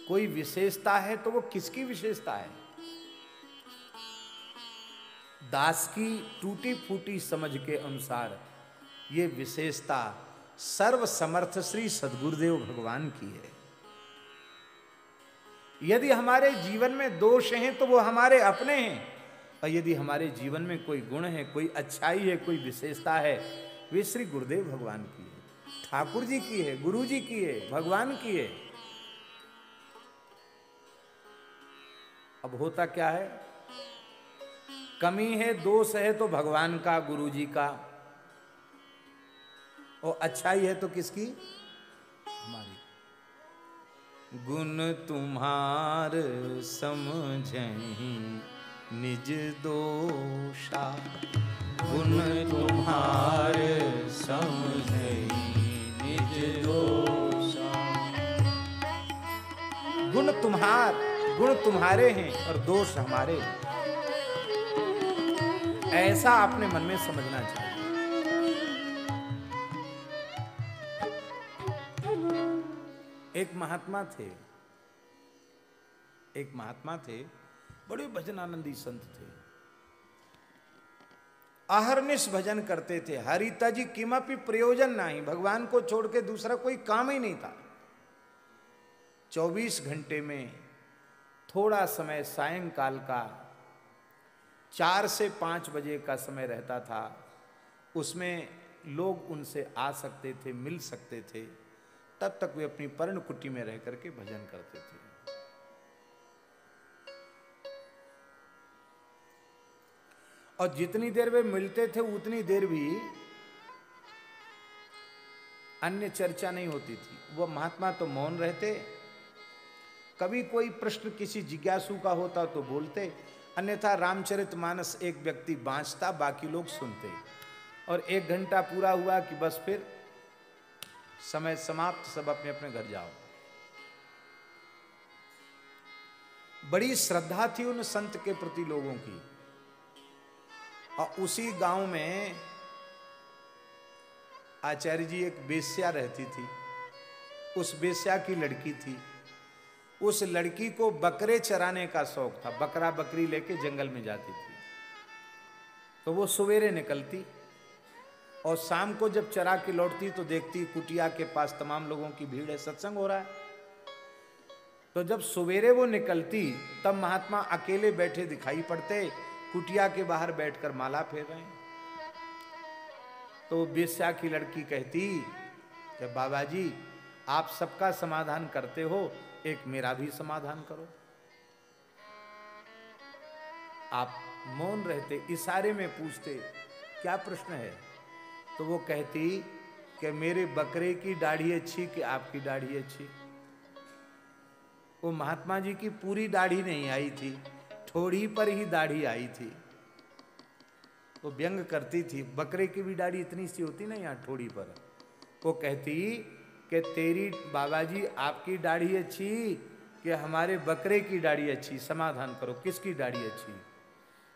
कोई विशेषता है तो वो किसकी विशेषता है? दास की टूटी फूटी समझ के अनुसार ये विशेषता सर्व समर्थ श्री सद्गुरुदेव भगवान की है। यदि हमारे जीवन में दोष हैं तो वो हमारे अपने हैं, और यदि हमारे जीवन में कोई गुण है, कोई अच्छाई है, कोई विशेषता है, वे श्री गुरुदेव भगवान की है, ठाकुर जी की है, गुरु जी की है, भगवान की है। अब होता क्या है? कमी है, दोष है तो भगवान का, गुरु जी का, और अच्छाई है तो किसकी? हमारी। गुण तुम्हार समझहि निज दोषा, गुण तुम्हार समझहि निज दोषा। गुण तुम्हारे हैं और दोष हमारे हैं, ऐसा अपने मन में समझना चाहिए। एक महात्मा थे, बड़े भजनानंदी संत थे, अहर्निश भजन करते थे। हरिता जी किमपि प्रयोजन नहीं, भगवान को छोड़ के दूसरा कोई काम ही नहीं था। 24 घंटे में थोड़ा समय सायंकाल का 4 से 5 बजे का समय रहता था, उसमें लोग उनसे आ सकते थे, मिल सकते थे। तब तक वे अपनी पर्ण कुटी में रह करके भजन करते थे। और जितनी देर वे मिलते थे उतनी देर भी अन्य चर्चा नहीं होती थी। वो महात्मा तो मौन रहते, कभी कोई प्रश्न किसी जिज्ञासु का होता तो बोलते, अन्यथा रामचरितमानस एक व्यक्ति बांचता, बाकी लोग सुनते। और 1 घंटा पूरा हुआ कि बस फिर समय समाप्त, सब अपने अपने घर जाओ। बड़ी श्रद्धा थी उन संत के प्रति लोगों की। और उसी गांव में आचार्य जी एक बेश्या रहती थी, उस बेश्या की लड़की थी। उस लड़की को बकरे चराने का शौक था, बकरा बकरी लेके जंगल में जाती थी। तो वो सवेरे निकलती और शाम को जब चरा के लौटती तो देखती कुटिया के पास तमाम लोगों की भीड़ है, सत्संग हो रहा है। तो जब सवेरे वो निकलती तब महात्मा अकेले बैठे दिखाई पड़ते, कुटिया के बाहर बैठकर माला फेर रहे हैं। तो बेश्या की लड़की कहती कि बाबा जी आप सबका समाधान करते हो, एक मेरा भी समाधान करो। आप मौन रहते, इशारे में पूछते क्या प्रश्न है। तो वो कहती कि मेरे बकरे की दाढ़ी अच्छी कि आपकी दाढ़ी अच्छी। वो महात्मा जी की पूरी दाढ़ी नहीं आई थी, ठोड़ी पर ही दाढ़ी आई थी। वो व्यंग करती थी, बकरे की भी दाढ़ी इतनी सी होती ना यहाँ ठोड़ी पर। वो कहती कि तेरी बाबा जी आपकी दाढ़ी अच्छी कि हमारे बकरे की दाढ़ी अच्छी, समाधान करो किसकी दाढ़ी अच्छी।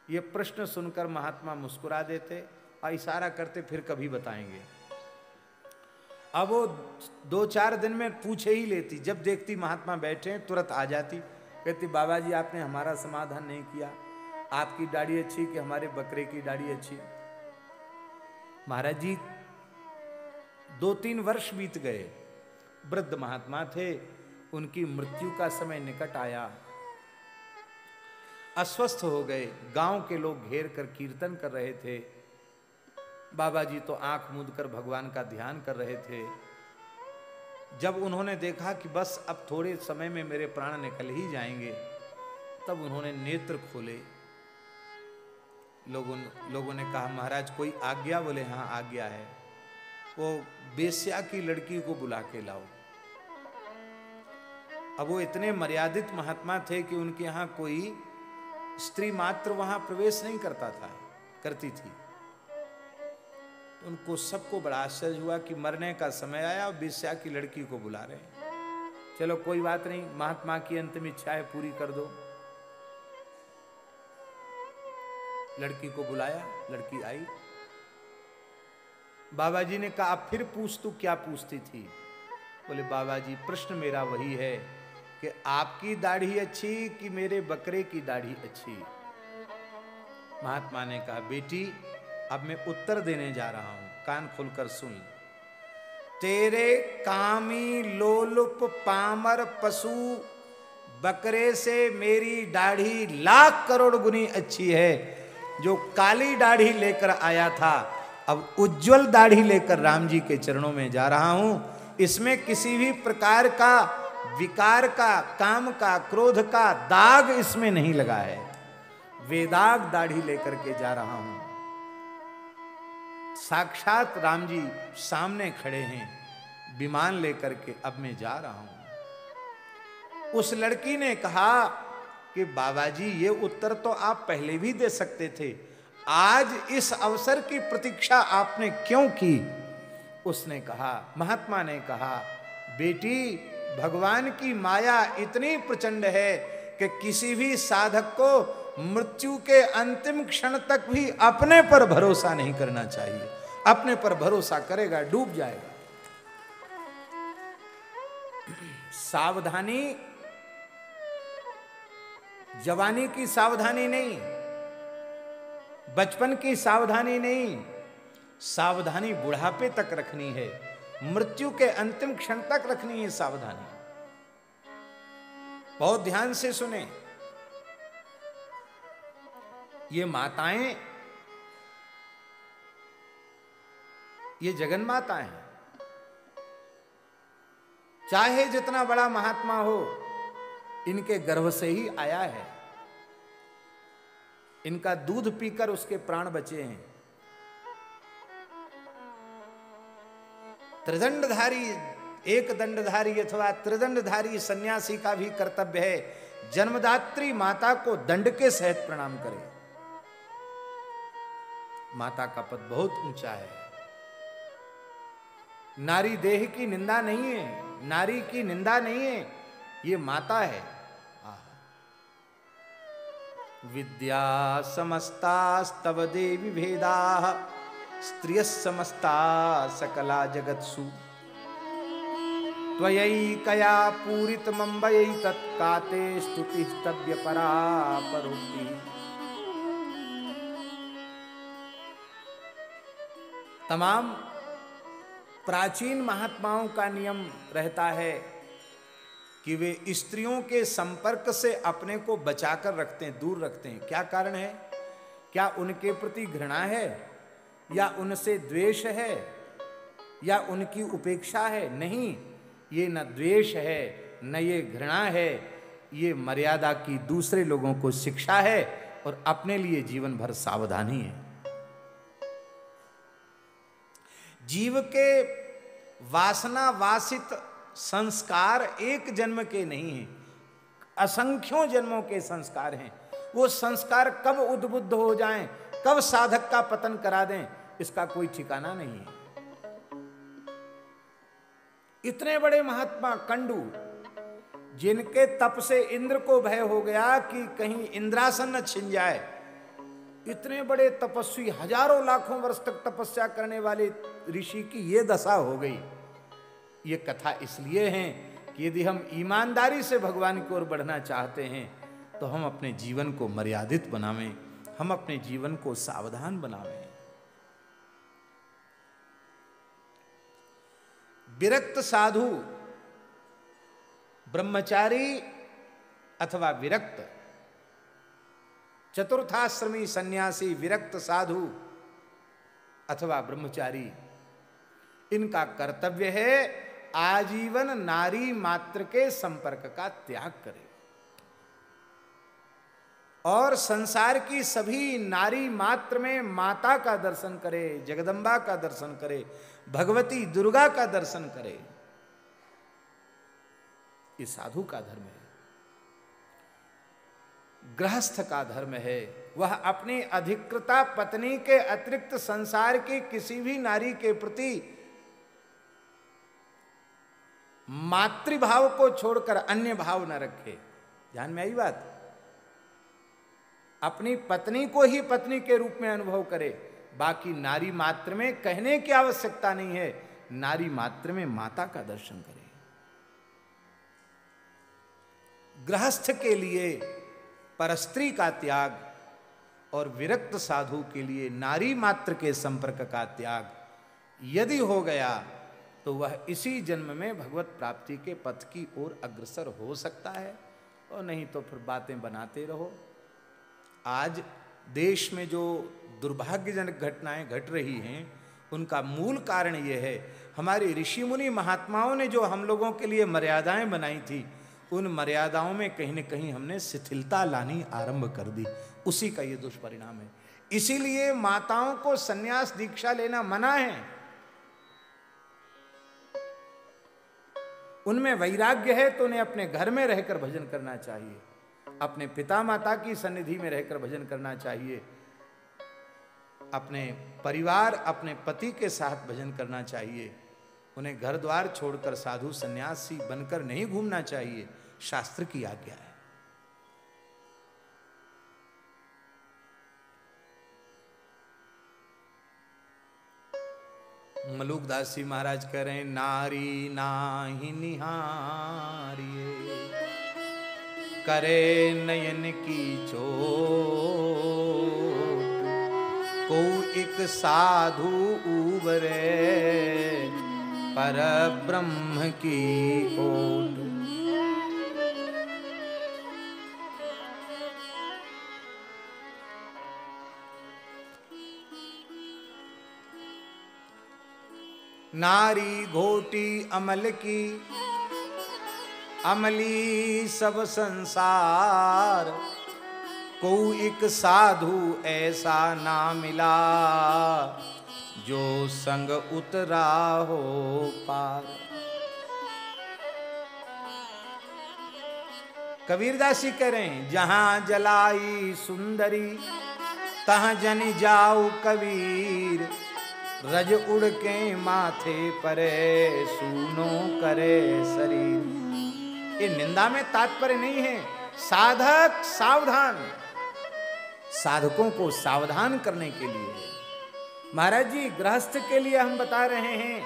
ये प्रश्न सुनकर महात्मा मुस्कुरा देते और इशारा करते फिर कभी बताएंगे। अब वो 2-4 दिन में पूछे ही लेती, जब देखती महात्मा बैठे हैं तुरंत आ जाती, कहती बाबा जी आपने हमारा समाधान नहीं किया, आपकी दाढ़ी अच्छी कि हमारे बकरे की दाढ़ी अच्छी। महाराज जी 2-3 वर्ष बीत गए, वृद्ध महात्मा थे, उनकी मृत्यु का समय निकट आया, अस्वस्थ हो गए। गांव के लोग घेर कर कीर्तन कर रहे थे, बाबा जी तो आंख मूंद कर भगवान का ध्यान कर रहे थे। जब उन्होंने देखा कि बस अब थोड़े समय में मेरे प्राण निकल ही जाएंगे, तब उन्होंने नेत्र खोले। लोगों ने कहा महाराज कोई आज्ञा? बोले हाँ आज्ञा है। वो बेश्या की लड़की को बुला के लाओ। अब वो इतने मर्यादित महात्मा थे कि उनके यहाँ कोई स्त्री मात्र वहां प्रवेश नहीं करती थी। उनको सबको बड़ा आश्चर्य हुआ कि मरने का समय आया और बेश्या की लड़की को बुला रहे हैं। चलो कोई बात नहीं, महात्मा की अंतिम इच्छा है पूरी कर दो। लड़की को बुलाया, लड़की आई। बाबा जी ने कहा अब फिर पूछ, तू क्या पूछती थी? बोले बाबा जी प्रश्न मेरा वही है कि आपकी दाढ़ी अच्छी कि मेरे बकरे की दाढ़ी अच्छी। महात्मा ने कहा बेटी अब मैं उत्तर देने जा रहा हूं, कान खोलकर सुन। तेरे कामी लोलुप पामर पशु बकरे से मेरी दाढ़ी लाख करोड़ गुनी अच्छी है। जो काली दाढ़ी लेकर आया था, अब उज्जवल दाढ़ी लेकर राम जी के चरणों में जा रहा हूं। इसमें किसी भी प्रकार का विकार का, काम का, क्रोध का दाग इसमें नहीं लगा है। वेदाग दाढ़ी लेकर के जा रहा हूं। साक्षात राम जी सामने खड़े हैं, विमान लेकर के अब मैं जा रहा हूं। उस लड़की ने कहा कि बाबा जी ये उत्तर तो आप पहले भी दे सकते थे, आज इस अवसर की प्रतीक्षा आपने क्यों की? उसने कहा, महात्मा ने कहा बेटी भगवान की माया इतनी प्रचंड है कि किसी भी साधक को मृत्यु के अंतिम क्षण तक भी अपने पर भरोसा नहीं करना चाहिए। अपने पर भरोसा करेगा डूब जाएगा। सावधानी जवानी की सावधानी नहीं, बचपन की सावधानी नहीं, सावधानी बुढ़ापे तक रखनी है, मृत्यु के अंतिम क्षण तक रखनी है सावधानी। बहुत ध्यान से सुने। ये माताएं, ये जगन माता हैं। चाहे जितना बड़ा महात्मा हो, इनके गर्भ से ही आया है। इनका दूध पीकर उसके प्राण बचे हैं। त्रिदंडधारी, एक दंडधारी अथवा त्रिदंडधारी सन्यासी का भी कर्तव्य है जन्मदात्री माता को दंड के सहित प्रणाम करे। माता का पद बहुत ऊंचा है। नारी देह की निंदा नहीं है, नारी की निंदा नहीं है, ये माता है। विद्या समस्तास्तव देवी भेदाः स्त्रियः समस्ता सकला जगत्सु। त्वयैकया पूरित मंबई तत्काते स्तुति स्तव्य परापरोक्ति। तमाम प्राचीन महात्माओं का नियम रहता है कि वे स्त्रियों के संपर्क से अपने को बचाकर रखते हैं, दूर रखते हैं। क्या कारण है? क्या उनके प्रति घृणा है, या उनसे द्वेष है, या उनकी उपेक्षा है? नहीं, ये न द्वेष है, न ये घृणा है, ये मर्यादा की दूसरे लोगों को शिक्षा है और अपने लिए जीवन भर सावधानी है। जीव के वासना वासित संस्कार एक जन्म के नहीं हैं, असंख्यों जन्मों के संस्कार हैं। वो संस्कार कब उद्बुद्ध हो जाएं, कब साधक का पतन करा दें, इसका कोई ठिकाना नहीं है। इतने बड़े महात्मा कंडू, जिनके तप से इंद्र को भय हो गया कि कहीं इंद्रासन न छिन जाए, इतने बड़े तपस्वी, हजारों लाखों वर्ष तक तपस्या करने वाले ऋषि की ये दशा हो गई। ये कथा इसलिए है कि यदि हम ईमानदारी से भगवान की ओर बढ़ना चाहते हैं तो हम अपने जीवन को मर्यादित बनावें, हम अपने जीवन को सावधान बनावें। विरक्त साधु, ब्रह्मचारी अथवा विरक्त, चतुर्थाश्रमी सन्यासी, विरक्त साधु अथवा ब्रह्मचारी, इनका कर्तव्य है आजीवन नारी मात्र के संपर्क का त्याग करें और संसार की सभी नारी मात्र में माता का दर्शन करे, जगदम्बा का दर्शन करे, भगवती दुर्गा का दर्शन करे। ये साधु का धर्म है, गृहस्थ का धर्म है। वह अपनी अधिकृता पत्नी के अतिरिक्त संसार की किसी भी नारी के प्रति मातृभाव को छोड़कर अन्य भाव न रखे। ध्यान में आई बात? अपनी पत्नी को ही पत्नी के रूप में अनुभव करे, बाकी नारी मात्र में कहने की आवश्यकता नहीं है, नारी मात्र में माता का दर्शन करे। गृहस्थ के लिए परस्त्री का त्याग और विरक्त साधु के लिए नारी मात्र के संपर्क का त्याग यदि हो गया तो वह इसी जन्म में भगवत प्राप्ति के पथ की ओर अग्रसर हो सकता है, और नहीं तो फिर बातें बनाते रहो। आज देश में जो दुर्भाग्यजनक घटनाएं घट रही हैं, उनका मूल कारण यह है, हमारे ऋषि मुनि महात्माओं ने जो हम लोगों के लिए मर्यादाएं बनाई थी, उन मर्यादाओं में कहीं न कहीं हमने शिथिलता लानी आरंभ कर दी। उसी का ये दुष्परिणाम है। इसीलिए माताओं को संन्यास दीक्षा लेना मना है। उनमें वैराग्य है तो उन्हें अपने घर में रहकर भजन करना चाहिए, अपने पिता माता की सन्निधि में रहकर भजन करना चाहिए, अपने परिवार, अपने पति के साथ भजन करना चाहिए। उन्हें घर द्वार छोड़कर साधु सन्यासी बनकर नहीं घूमना चाहिए, शास्त्र की आज्ञा है। मलुकदास जी महाराज कह रहे हैं, नारी नाहि निहारिये करे नयन की चोट, को एक साधु उबरे पर ब्रह्म की ओट। नारी घोटी अमल की, अमली सब संसार, को एक साधु ऐसा ना मिला, जो संग उतरा हो पार। कबीरदास जी कह रहे हैं, जहां जलाई सुंदरी तहां जन जाऊ कबीर, रज उड़ के माथे परे सूनो करे शरीर। ये निंदा में तात्पर्य नहीं है, साधक सावधान, साधकों को सावधान करने के लिए। महाराज जी, गृहस्थ के लिए हम बता रहे हैं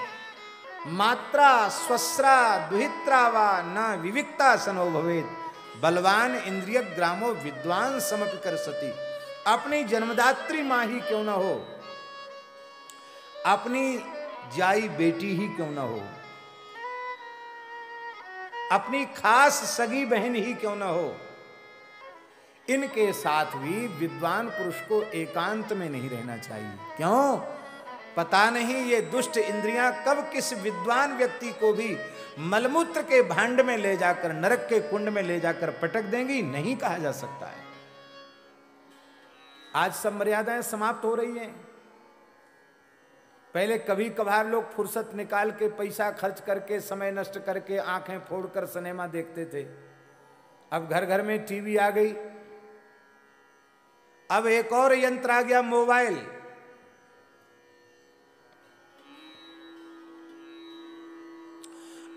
मात्रा स्वस्रा दुहित्रा वा न विविक्ता सनो भवेत बलवान इंद्रिय ग्रामो विद्वान समपि कर सती। अपनी जन्मदात्री मां ही क्यों ना हो, अपनी जाई बेटी ही क्यों ना हो, अपनी खास सगी बहन ही क्यों ना हो, इनके साथ भी विद्वान पुरुष को एकांत में नहीं रहना चाहिए। क्यों? पता नहीं ये दुष्ट इंद्रियां कब किस विद्वान व्यक्ति को भी मलमूत्र के भांड में ले जाकर, नरक के कुंड में ले जाकर पटक देंगी, नहीं कहा जा सकता है। आज सब मर्यादाएं समाप्त हो रही हैं। पहले कभी कभार लोग फुर्सत निकाल के पैसा खर्च करके, समय नष्ट करके, आंखें फोड़कर सिनेमा देखते थे। अब घर घर में टीवी आ गई। अब एक और यंत्र आ गया, मोबाइल।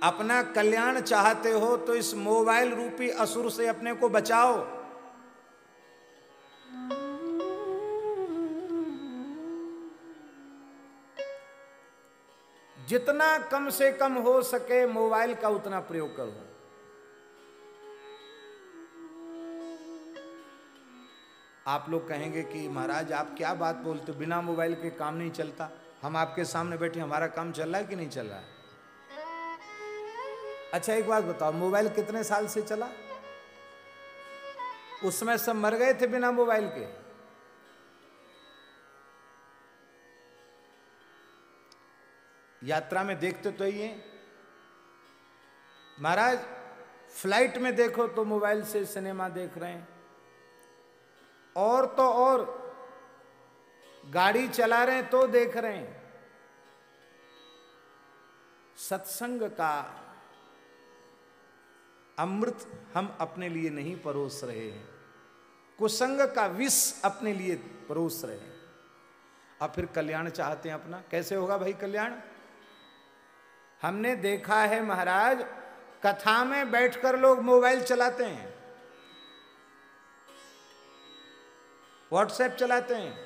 अपना कल्याण चाहते हो तो इस मोबाइल रूपी असुर से अपने को बचाओ। जितना कम से कम हो सके मोबाइल का उतना प्रयोग करो। आप लोग कहेंगे कि महाराज आप क्या बात बोलते हो, बिना मोबाइल के काम नहीं चलता। हम आपके सामने बैठे, हमारा काम चल रहा है कि नहीं चल रहा है? अच्छा एक बात बताओ, मोबाइल कितने साल से चला? उस समय सब मर गए थे बिना मोबाइल के। यात्रा में देखते तो ही हैं महाराज, फ्लाइट में देखो तो मोबाइल से सिनेमा देख रहे हैं, और तो और गाड़ी चला रहे हैं तो देख रहे हैं। सत्संग का अमृत हम अपने लिए नहीं परोस रहे हैं, कुसंग का विष अपने लिए परोस रहे हैं। अब फिर कल्याण चाहते हैं अपना, कैसे होगा भाई कल्याण? हमने देखा है महाराज, कथा में बैठकर लोग मोबाइल चलाते हैं, व्हाट्सएप चलाते हैं।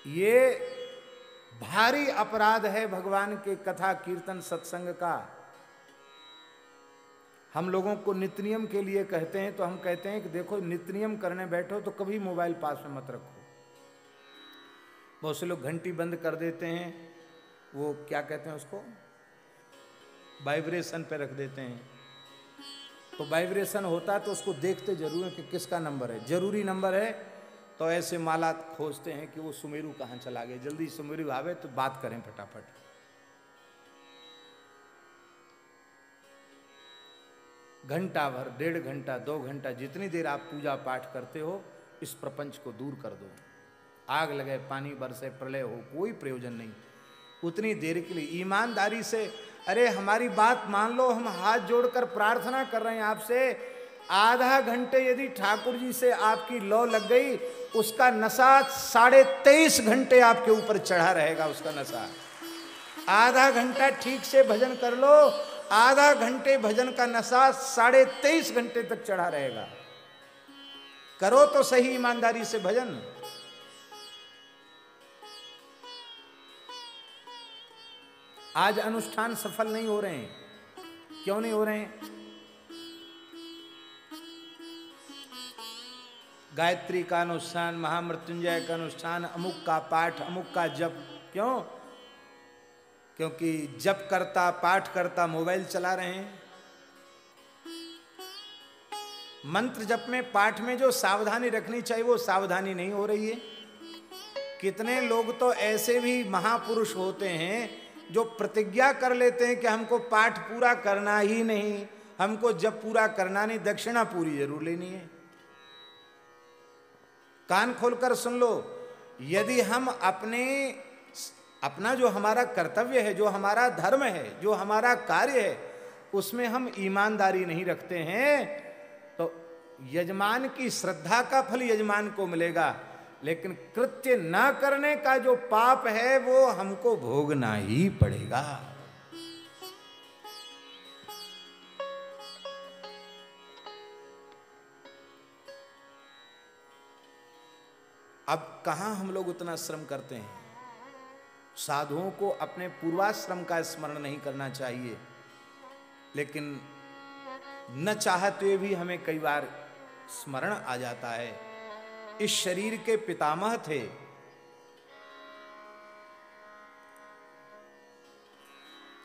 ये भारी अपराध है भगवान के कथा कीर्तन सत्संग का। हम लोगों को नित्य नियम के लिए कहते हैं तो हम कहते हैं कि देखो नित्य नियम करने बैठो तो कभी मोबाइल पास में मत रखो। बहुत से लोग घंटी बंद कर देते हैं, वो क्या कहते हैं उसको, वाइब्रेशन पे रख देते हैं। तो वाइब्रेशन होता है तो उसको देखते जरूर है कि किसका नंबर है, जरूरी नंबर है तो ऐसे माला खोजते हैं कि वो सुमेरु कहाँ चला गया, जल्दी सुमेरु आवे तो बात करें फटाफट। घंटा भर, 1.5 घंटा, 2 घंटा, जितनी देर आप पूजा पाठ करते हो, इस प्रपंच को दूर कर दो। आग लगे, पानी बरसे, प्रलय हो, कोई प्रयोजन नहीं। उतनी देर के लिए ईमानदारी से, अरे हमारी बात मान लो, हम हाथ जोड़कर प्रार्थना कर रहे हैं आपसे। आधा घंटे यदि ठाकुर जी से आपकी लौ लग गई, उसका नशा 23.5 घंटे आपके ऊपर चढ़ा रहेगा। उसका नशा आधा घंटा ठीक से भजन कर लो, आधा घंटे भजन का नशा 23.5 घंटे तक चढ़ा रहेगा। करो तो सही ईमानदारी से भजन। आज अनुष्ठान सफल नहीं हो रहे हैं, क्यों नहीं हो रहे हैं? गायत्री का अनुष्ठान, महामृत्युंजय का अनुष्ठान, अमुक का पाठ, अमुक का जप, क्यों? क्योंकि जप करता, पाठ करता मोबाइल चला रहे हैं। मंत्र जप में, पाठ में जो सावधानी रखनी चाहिए वो सावधानी नहीं हो रही है। कितने लोग तो ऐसे भी महापुरुष होते हैं जो प्रतिज्ञा कर लेते हैं कि हमको पाठ पूरा करना ही नहीं, हमको जब पूरा करना नहीं, दक्षिणा पूरी जरूर लेनी है। कान खोलकर सुन लो, यदि हम अपना जो हमारा कर्तव्य है, जो हमारा धर्म है, जो हमारा कार्य है, उसमें हम ईमानदारी नहीं रखते हैं तो यजमान की श्रद्धा का फल यजमान को मिलेगा, लेकिन कृत्य न करने का जो पाप है वो हमको भोगना ही पड़ेगा। अब कहाँ हम लोग उतना श्रम करते हैं। साधुओं को अपने पूर्वाश्रम का स्मरण नहीं करना चाहिए, लेकिन न चाहते हुए भी हमें कई बार स्मरण आ जाता है। इस शरीर के पितामह थे,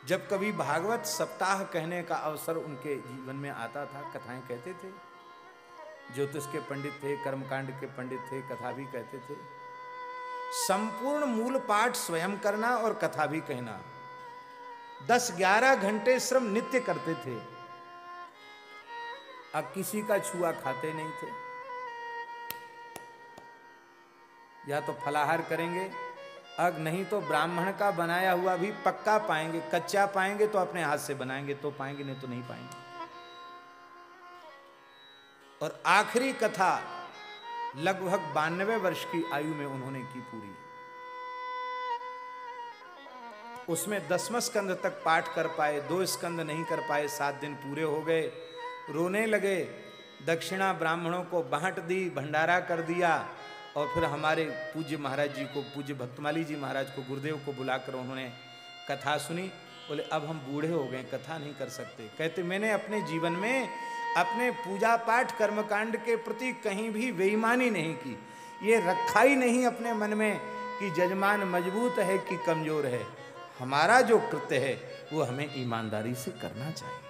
जब कभी भागवत सप्ताह कहने का अवसर उनके जीवन में आता था, कथाएं कहते थे। ज्योतिष के पंडित थे, कर्मकांड के पंडित थे, कथा भी कहते थे। संपूर्ण मूल पाठ स्वयं करना और कथा भी कहना, 10-11 घंटे श्रम नित्य करते थे। अब किसी का छुआ खाते नहीं थे। या तो फलाहार करेंगे, अग नहीं तो ब्राह्मण का बनाया हुआ भी पक्का पाएंगे। कच्चा पाएंगे तो अपने हाथ से बनाएंगे तो पाएंगे, नहीं तो नहीं पाएंगे। और आखिरी कथा लगभग 92 वर्ष की आयु में उन्होंने की पूरी। उसमें 10वें स्कंद तक पाठ कर पाए, 2 स्कंद नहीं कर पाए। 7 दिन पूरे हो गए, रोने लगे। दक्षिणा ब्राह्मणों को बांट दी, भंडारा कर दिया। और फिर हमारे पूज्य महाराज जी को, पूज्य भक्तमाली जी महाराज को, गुरुदेव को बुलाकर उन्होंने कथा सुनी। बोले अब हम बूढ़े हो गए, कथा नहीं कर सकते। कहते मैंने अपने जीवन में अपने पूजा पाठ कर्मकांड के प्रति कहीं भी बेईमानी नहीं की। ये रखा ही नहीं अपने मन में कि जजमान मजबूत है कि कमजोर है। हमारा जो कृत्य है वो हमें ईमानदारी से करना चाहिए।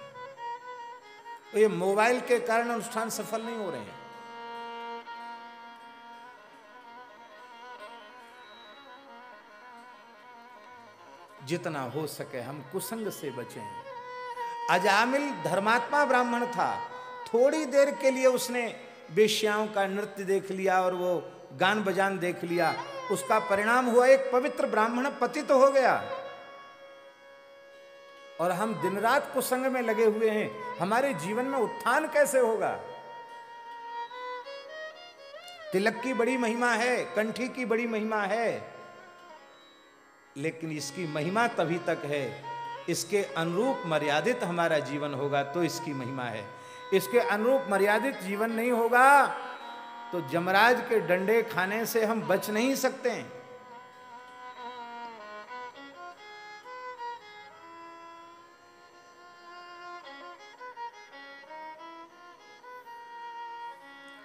तो ये मोबाइल के कारण अनुष्ठान सफल नहीं हो रहे हैं। जितना हो सके हम कुसंग से बचें। अजामिल धर्मात्मा ब्राह्मण था, थोड़ी देर के लिए उसने वेश्याओं का नृत्य देख लिया और वो गान बजान देख लिया। उसका परिणाम हुआ एक पवित्र ब्राह्मण पतित हो गया। और हम दिन रात कुसंग में लगे हुए हैं। हमारे जीवन में उत्थान कैसे होगा? तिलक की बड़ी महिमा है, कंठी की बड़ी महिमा है, लेकिन इसकी महिमा तभी तक है, इसके अनुरूप मर्यादित हमारा जीवन होगा तो इसकी महिमा है। इसके अनुरूप मर्यादित जीवन नहीं होगा तो जमराज के डंडे खाने से हम बच नहीं सकते हैं।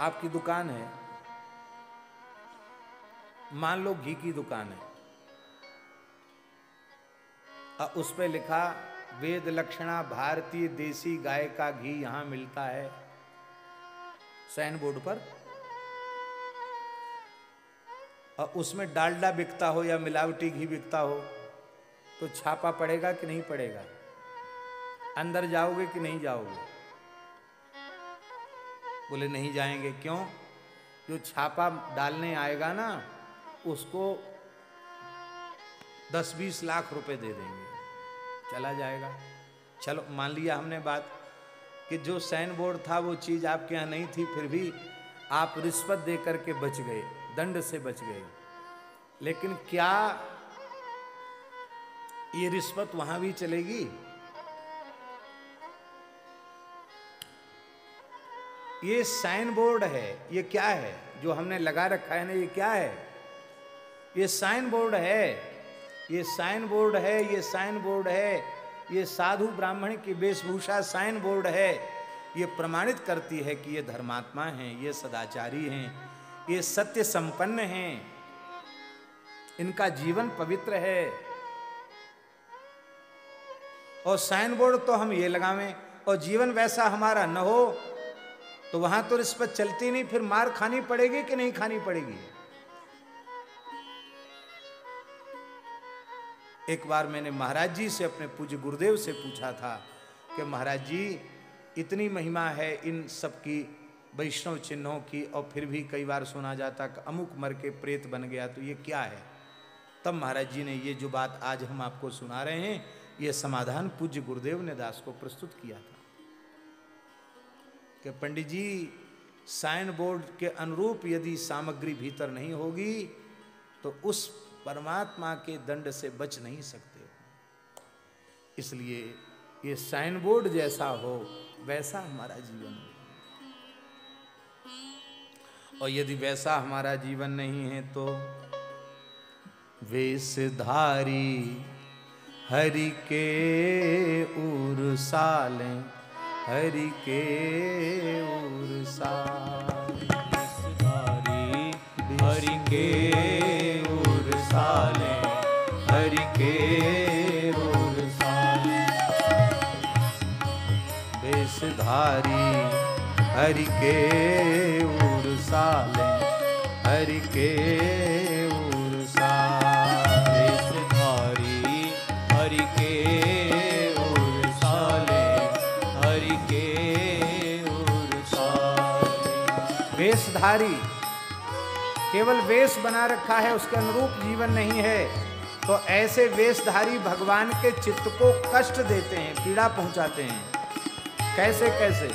आपकी दुकान है, मान लो घी की दुकान है, और उस पे लिखा वेद लक्षणा भारतीय देसी गाय का घी यहां मिलता है, साइन बोर्ड पर। और उसमें डालडा बिकता हो या मिलावटी घी बिकता हो तो छापा पड़ेगा कि नहीं पड़ेगा? अंदर जाओगे कि नहीं जाओगे? बोले नहीं जाएंगे। क्यों? जो छापा डालने आएगा ना उसको 10-20 लाख रुपए दे देंगे, चला जाएगा। चलो मान लिया हमने बात कि जो साइन बोर्ड था वो चीज आपके यहाँ नहीं थी, फिर भी आप रिश्वत दे करके बच गए, दंड से बच गए। लेकिन क्या ये रिश्वत वहां भी चलेगी? ये साइन बोर्ड है, ये क्या है जो हमने लगा रखा है ना, ये क्या है? ये साइन बोर्ड है, ये साइन बोर्ड है, ये साइन बोर्ड है। ये साधु ब्राह्मण की वेशभूषा साइन बोर्ड है। ये प्रमाणित करती है कि ये धर्मात्मा हैं, ये सदाचारी हैं, ये सत्य संपन्न हैं, इनका जीवन पवित्र है। और साइन बोर्ड तो हम ये लगावें और जीवन वैसा हमारा न हो तो वहां तो रिश्वत चलती नहीं, फिर मार खानी पड़ेगी कि नहीं खानी पड़ेगी? एक बार मैंने महाराज जी से, अपने पूज्य गुरुदेव से पूछा था कि महाराज जी इतनी महिमा है इन सब की, वैष्णव चिन्हों की, और फिर भी कई बार सुना जाता कि अमुक मर के प्रेत बन गया, तो ये क्या है? तब महाराज जी ने ये जो बात आज हम आपको सुना रहे हैं, ये समाधान पूज्य गुरुदेव ने दास को प्रस्तुत किया था कि पंडित जी साइन बोर्ड के अनुरूप यदि सामग्री भीतर नहीं होगी तो उस परमात्मा के दंड से बच नहीं सकते हो। इसलिए ये साइन बोर्ड जैसा हो वैसा हमारा जीवन हो। और यदि वैसा हमारा जीवन नहीं है तो वेशधारी हरि के उरसालें, हरि के उरसालें, हरि के उरसालें, हरि के उरसालें। वेशधारी हरि के उरसालें, हरि के उरसालें। वेशधारी हरि के उरसालें, हरि के उरसालें। वेशधारी केवल वेश बना रखा है, उसके अनुरूप जीवन नहीं है, तो ऐसे वेशधारी भगवान के चित्त को कष्ट देते हैं, पीड़ा पहुंचाते हैं। कैसे कैसे?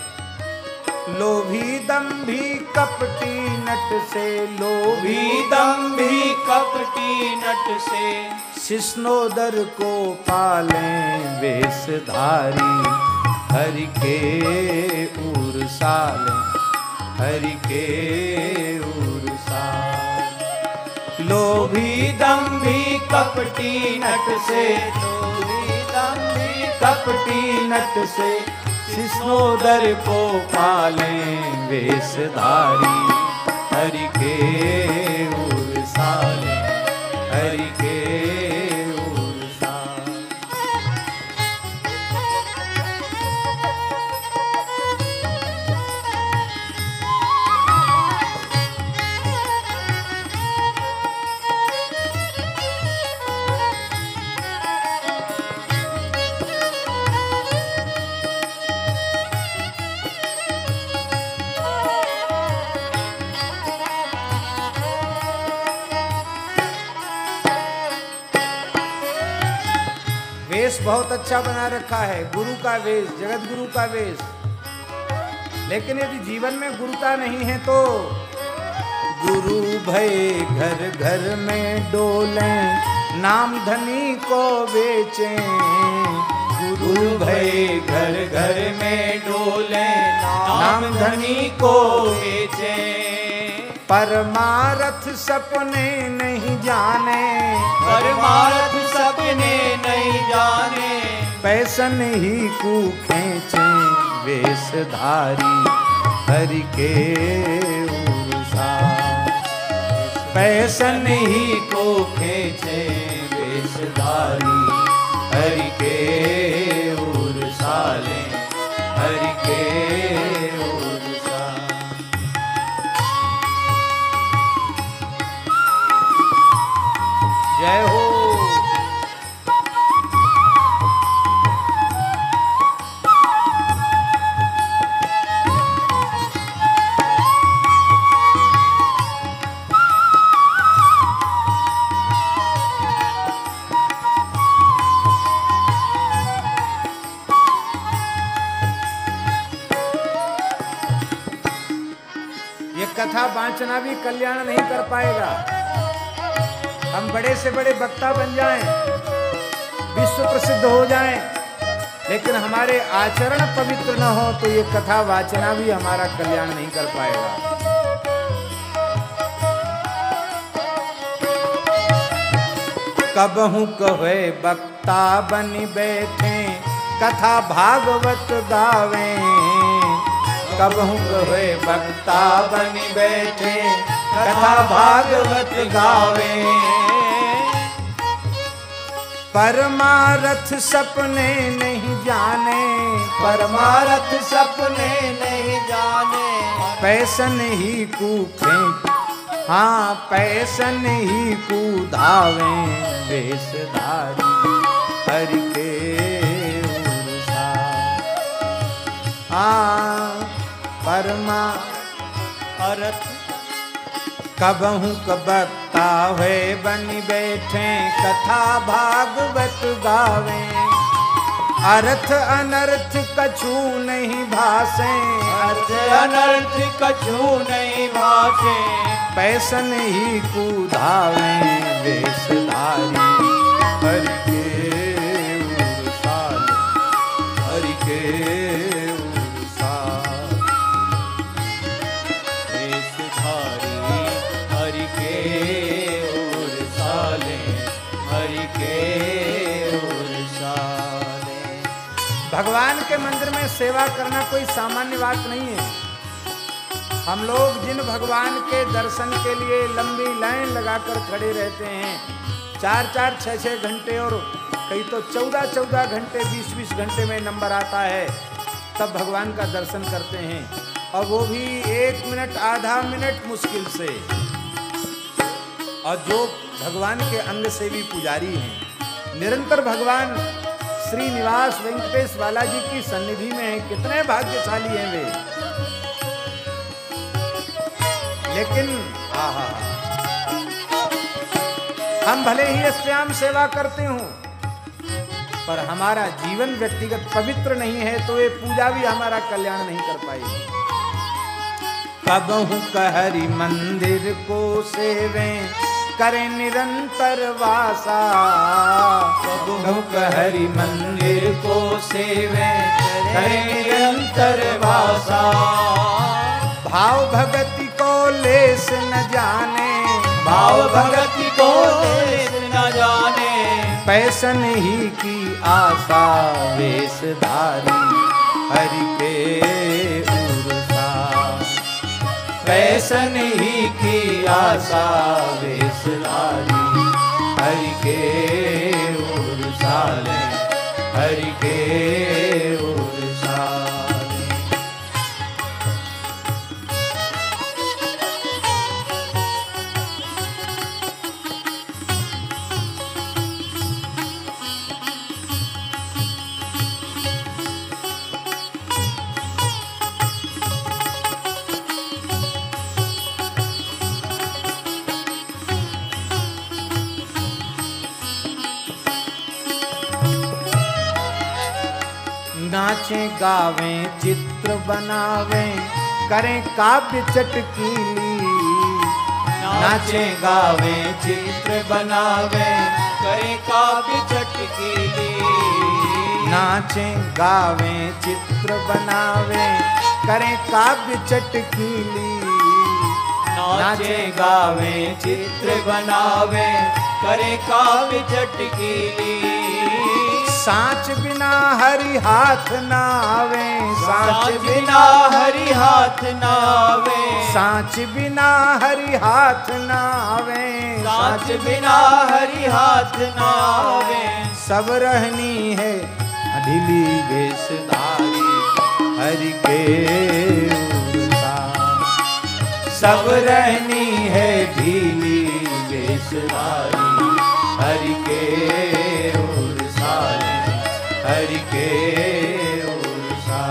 लोभी दंभी कपटी नट से, लोभी दंभी कपटी नट से, शिष्णोदर को पालें वेशधारी हरि के उरसालें, हरि के उरसालें। लोभी दंभी कपटी नट से, लोभी दंभी कपटी नट से, शिष्णोदर को पालें वेशधारी हरि के उरसालें, हरि के उरसालें। वेश बहुत अच्छा बना रखा है, गुरु का वेश, जगत गुरु का वेश। लेकिन यदि जीवन में गुरुता नहीं है तो गुरु भय घर घर में डोलें, नाम धनी को बेचें। गुरु भय घर घर में डोलें, नाम धनी को बेचें। परमारथ सपने नहीं जाने, परमार्थ सपने नहीं जाने, पैसन ही को खींचें वेशधारी हरि के उरसालें, पैसन ही को खींचें वेशधारी हरि के उरसालें, हरि के उरसालें। जय हो। ये कथा वाचना भी कल्याण नहीं कर पाएगा। हम बड़े से बड़े वक्ता बन जाएं, विश्व प्रसिद्ध हो जाएं, लेकिन हमारे आचरण पवित्र न हो तो ये कथा वाचना भी हमारा कल्याण नहीं कर पाएगा। कबहू कहे वक्ता बनी बैठे, कथा भागवत गावें। कबहू कहे वक्ता बनी बैठे, कथा भागवत गावें। परमारथ सपने नहीं जाने, परमार्थ सपने नहीं जाने, पैसन ही को फेंक, हाँ पैसन ही को धावें वेशधारी हरि के उरसालें। हाँ परमारथ कबहू कबक्ता हुए बनी बैठे, कथा भागवत गावें। अर्थ अनर्थ कछु नहीं भासे, अर्थ अनर्थ कछु नहीं भासे, पैसन ही को धावें वेशधारी हरि के उरसालें, हरि के उरसालें। वेशधारी के मंदिर में सेवा करना कोई सामान्य बात नहीं है। हम लोग जिन भगवान के दर्शन के लिए लंबी लाइन लगाकर खड़े रहते हैं, 4-4, 6-6 घंटे और कई तो 14-14 घंटे, 20-20 घंटे में नंबर आता है, तब भगवान का दर्शन करते हैं, और वो भी 1 मिनट, आधा मिनट मुश्किल से। और जो भगवान के अंग सेवी पुजारी हैं, निरंतर भगवान श्रीनिवास वेंकटेश बालाजी की सन्निधि में हैं, कितने भाग्यशाली हैं वे। लेकिन हम भले ही श्याम सेवा करते हों, पर हमारा जीवन व्यक्तिगत पवित्र नहीं है, तो ये पूजा भी हमारा कल्याण नहीं कर पाएगी। कबहु कहरी मंदिर को सेवे, करे निरंतर वासा। कबहु कहरी मंदिर को सेवे, करे निरंतर वासा। भाव भगति को लेस न जाने, भाव भगति को लेस न जाने। पैसन ही की आशा, वेशधारी हरि के उर्सा। पैसन ही की आशा, वेशधारी हरि के उर्सा ले, हरि के उर्सा ले। नाचें गावें चित्र बनावें, करें काव्य चटकीली। नाचें गावें चित्र बनावें, करें काव्य चटकीली। नाचें गावें चित्र बनावें, करें काव्य चटकीली। नाचें गावें चित्र बनावें, करें काव्य चटकीली। सांच बिना हरि हाथ ना आवे, सांच बिना हरि हाथ ना आवे। सांच बिना हरि हाथ ना आवे, सांच बिना हरि हाथ ना आवे। सब रहनी है ढीली वेशधारी हरि के उर्सा। सब रहनी है ढीली वेशधारी हरि के उर्सा, हरि के उर्सा।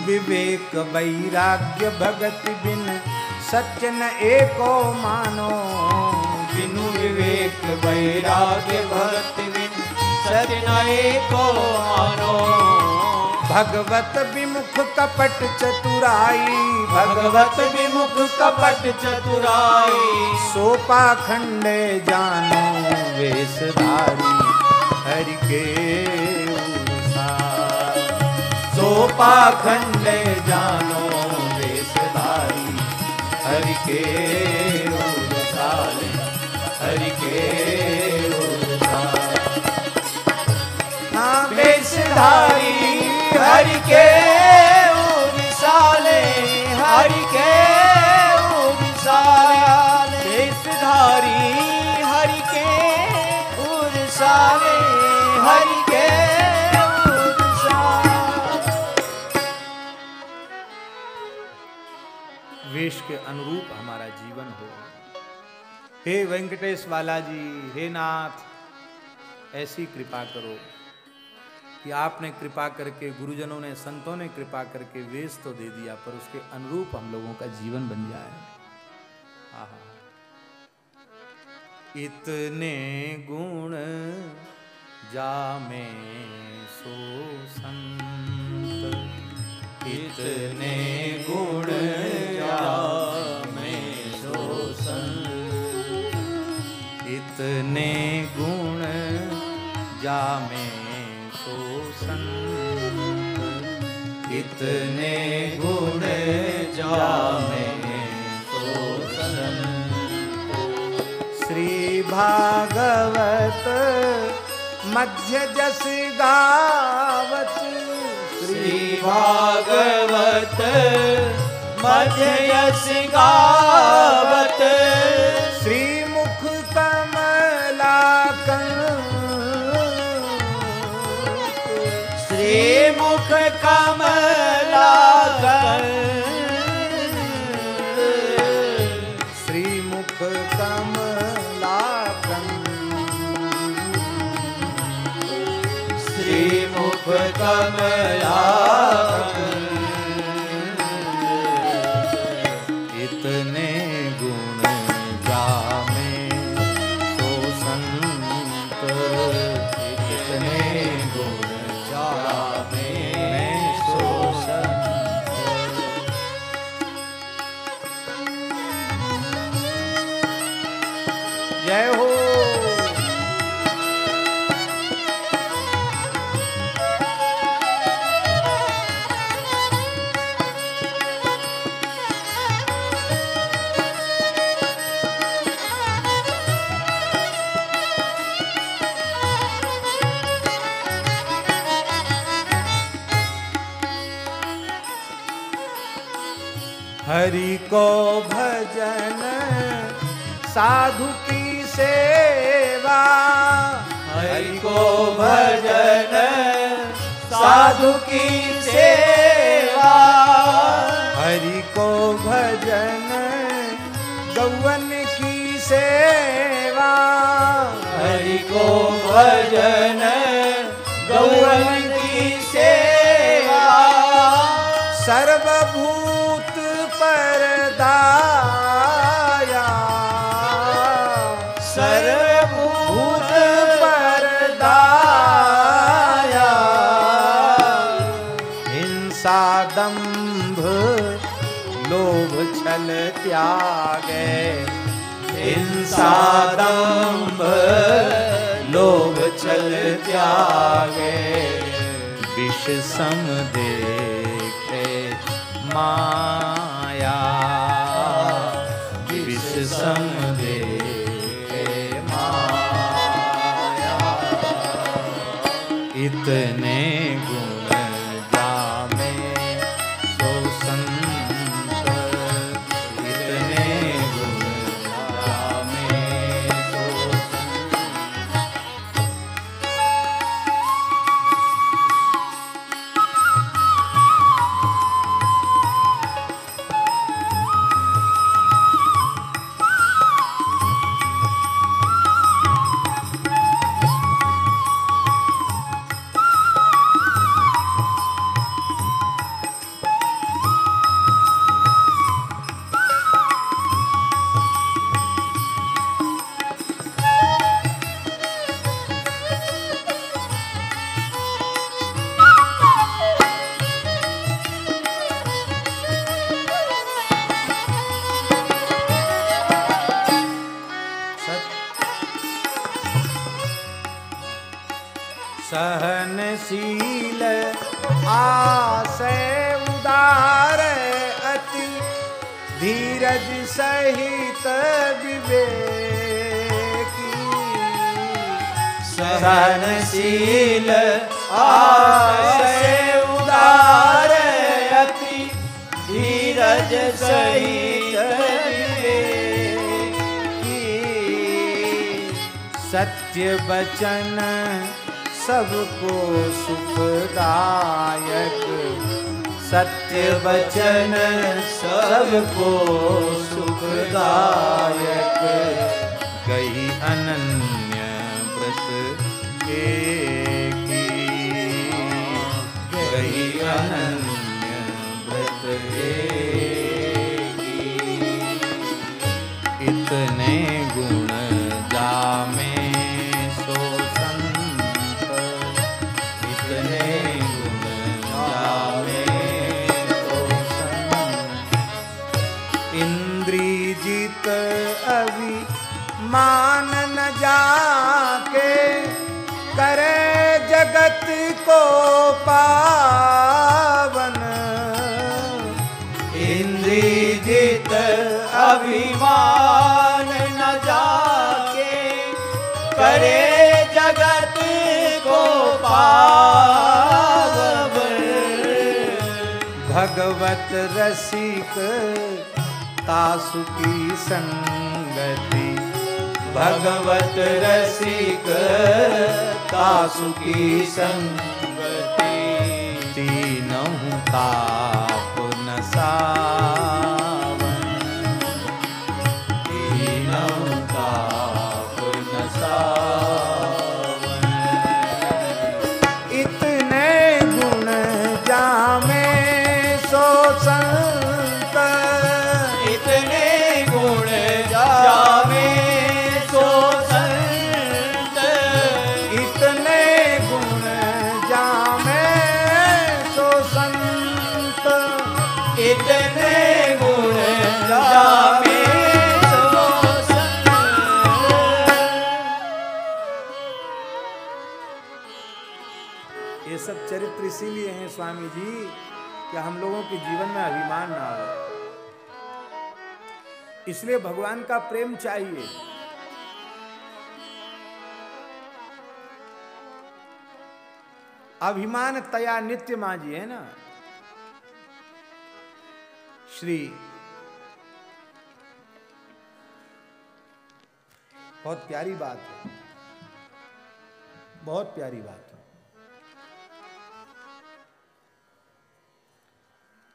विवेक वैराग्य भगति बिन सत्य न एको मानो। बिनु विवेक वैराग्य भगति बिन सत्य न एको मानो। भगवत विमुख कपट चतुराई, भगवत विमुख कपट चतुराई। सो पाखंडे जानो वेशधारी हरि के उर्सा। सो पाखंडे जानो वेशधारी हरि के उर्सा ले, हरि के उर्सा। हाँ वेशधारी हरि के उर्सा ले, हरि के उर्सा ले। वेशधारी हरि के उर्सा ले, हरि के उर्सा। वेश के अनुरूप हमारा जीवन हो। हे वेंकटेश बालाजी, हे नाथ, ऐसी कृपा करो कि आपने कृपा करके, गुरुजनों ने, संतों ने कृपा करके वेश तो दे दिया, पर उसके अनुरूप हम लोगों का जीवन बन जाए। इतने गुण जामे सो संत, इतने गुण जामे सो संत, इतने गुण जामे सो संत, इतने गुण जामे सो संत। श्री भागवत मध्य जस गावत, श्री भागवत मध्य यस गावत, श्री मुख कमलाकांत, श्री मुख कमलाकांत, श्री मुख कमलाकांत, श्री मुख कमलाकांत। इतने गुण जामे सो संत, इतने गुण जामे सो संत। जय हो। हरि को भजन साधु की सेवा, हरि को भजन साधु की सेवा, हरि को भजन गौवन की सेवा, हरि को भजन गौवन की सेवा, सर्वभूत परदाया, सर्वभूत परदाया, हिंसा दंभ लोभ छल त्यागे, हिंसा दंभ लोभ छल त्यागे, विष सम देखे माया, विष सम देखे माया। इतने गुण जामे सो संत, इतने गुण जामे सो सहनशील आशय उदार अति, धीरज सहित विवेकी, सहनशील आशय उदार अति, धीरज सहित विवेकी, सत्य वचन सबको सुखदायक, सत्य वचन सबको सुखदायक, गई अनन्य व्रत एकी, गई अनन्य व्रत एकी। को पावन, इंद्रिजित अभिमान न जाके करे जगत को पावन। भगवत रसिक तासु की संगति, भगवत रसिक तासु की संगति। तीनहु ताप न सावन, तीनहु ताप न सावन। इतने गुण जामे सो संत, इतने गुण जामे सो संत। इतने गुण जामे सो संत, इतने गुण जामे सो संत। ये सब चरित्र इसीलिए हैं स्वामी जी कि हम लोगों के जीवन में अभिमान ना हो। इसलिए भगवान का प्रेम चाहिए। अभिमान तया नित्य मांझी है ना श्री, बहुत प्यारी बात है, बहुत प्यारी बात है।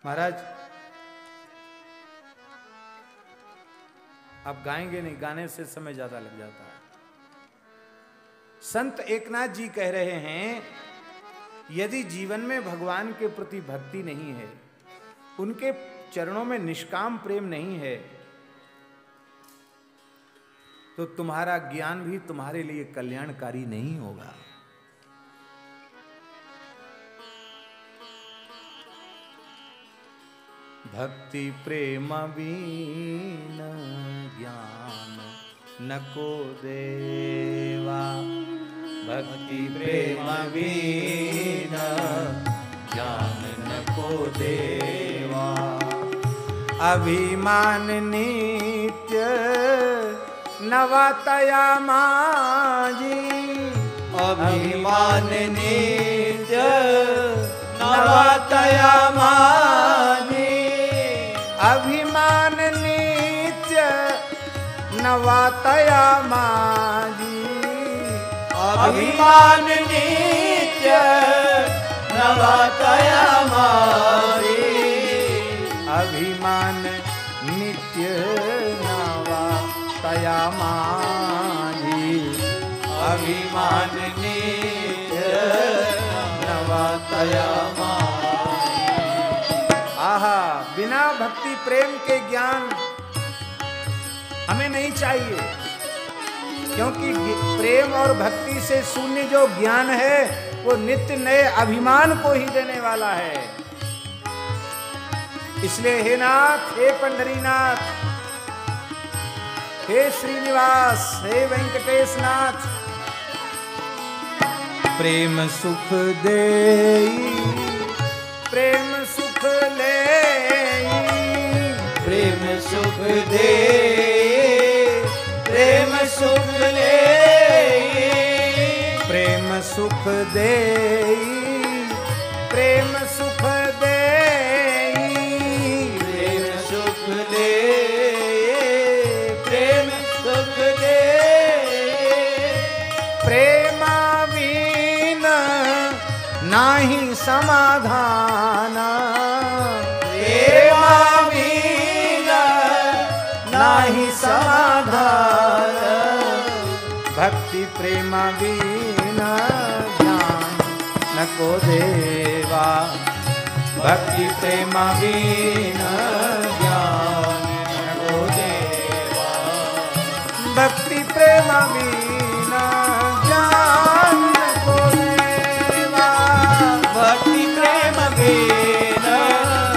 महाराज अब गाएंगे नहीं, गाने से समय ज्यादा लग जाता है। संत एकनाथ जी कह रहे हैं यदि जीवन में भगवान के प्रति भक्ति नहीं है, उनके चरणों में निष्काम प्रेम नहीं है, तो तुम्हारा ज्ञान भी तुम्हारे लिए कल्याणकारी नहीं होगा। भक्ति प्रेम बीन ज्ञान नको देवा, भक्ति प्रेम बीन ज्ञान नको देवा। अभिमान नित्य नवतया माजी, अभिमान नित्य नवतया माजी। अभिमान नित्य नवतया माजी। अभिमान नित्य नवतया माजी। अभिमान नित्य नवतया माजी। अभिमान नित्य नवतया माजी। आहा, बिना भक्ति प्रेम के ज्ञान हमें नहीं चाहिए, क्योंकि प्रेम और भक्ति से शून्य जो ज्ञान है वो नित्य नए अभिमान को ही देने वाला है। इसलिए हे नाथ, हे पंढरीनाथ, हे श्रीनिवास, हे वेंकटेश नाथ, प्रेम सुख दे, प्रेम सुख ले, प्रेम सुख दे, प्रेम सुख ले। प्रेम सुख दे, प्रेम सुख दे, प्रेम सुख दे, प्रेम सुख दे। प्रेमा बिन नाही समाधान, प्रेमा बिन नाही समाधान। भक्ति प्रेमा बिना ज्ञान नको देवा। भक्ति प्रेमा बिना ज्ञान नको देवा। भक्ति प्रेमा बिना ज्ञान नको देवा। भक्ति प्रेम बिन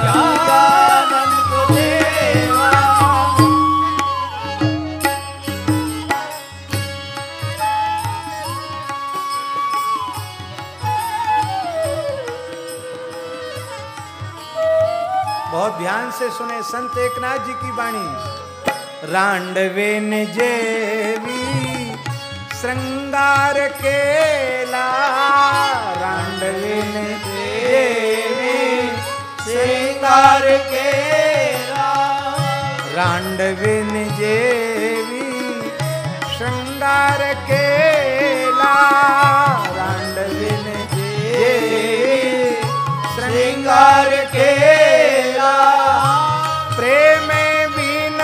ज्ञान नको देवा। बहुत ध्यान से सुने संत एकनाथ जी की वाणी। रांडवेन जेवी श्रृंगार केला, रांडवेन देवी श्रृंगार केला, रांडवेन जेवी श्रृंगार केला, रांडवेन जेवी श्रृंगार केला, प्रेम बिन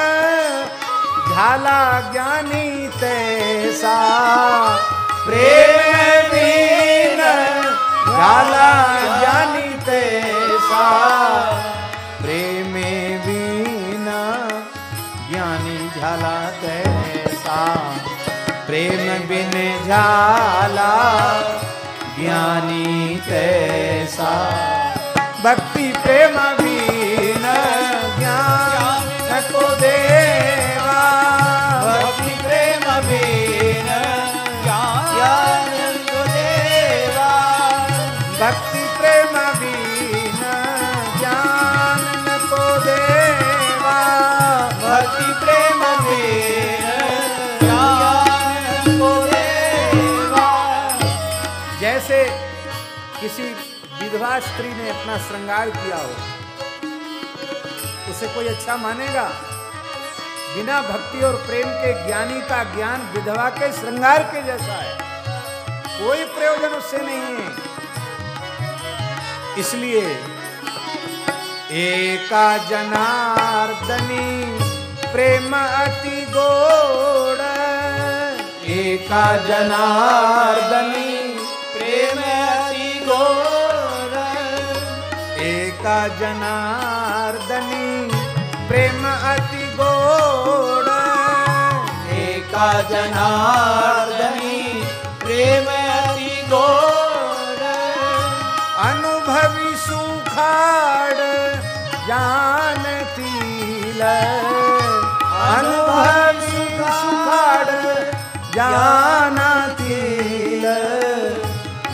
झाला ज्ञानी तैसा, प्रेम बिन झाला ज्ञानी तैसा, प्रेम बिन ज्ञानी झाला तैसा, प्रेम बिन झाला ज्ञानी तैसा, भक्ति प्रेम बिन ज्ञान को देवा, भक्ति प्रेम बिन ज्ञान को देवा, भक्ति प्रेम बिन ज्ञान को देवा, भक्ति प्रेम बिन ज्ञान को देवा। जैसे किसी विधवा स्त्री ने अपना श्रृंगार किया हो, उसे कोई अच्छा मानेगा? बिना भक्ति और प्रेम के ज्ञानी का ज्ञान विधवा के श्रृंगार के जैसा है, कोई प्रयोजन उससे नहीं है। इसलिए एका जनार्दनी प्रेम अति गोड़, एका जनार्दनी प्रेम अति घोर, एका जनार्दनी प्रेम अति गोड़, एका जनार्दनी प्रेम अति घोर, अनुभवी सुखाड़ जानतील, अनुभवी सुखाड़ जानतील,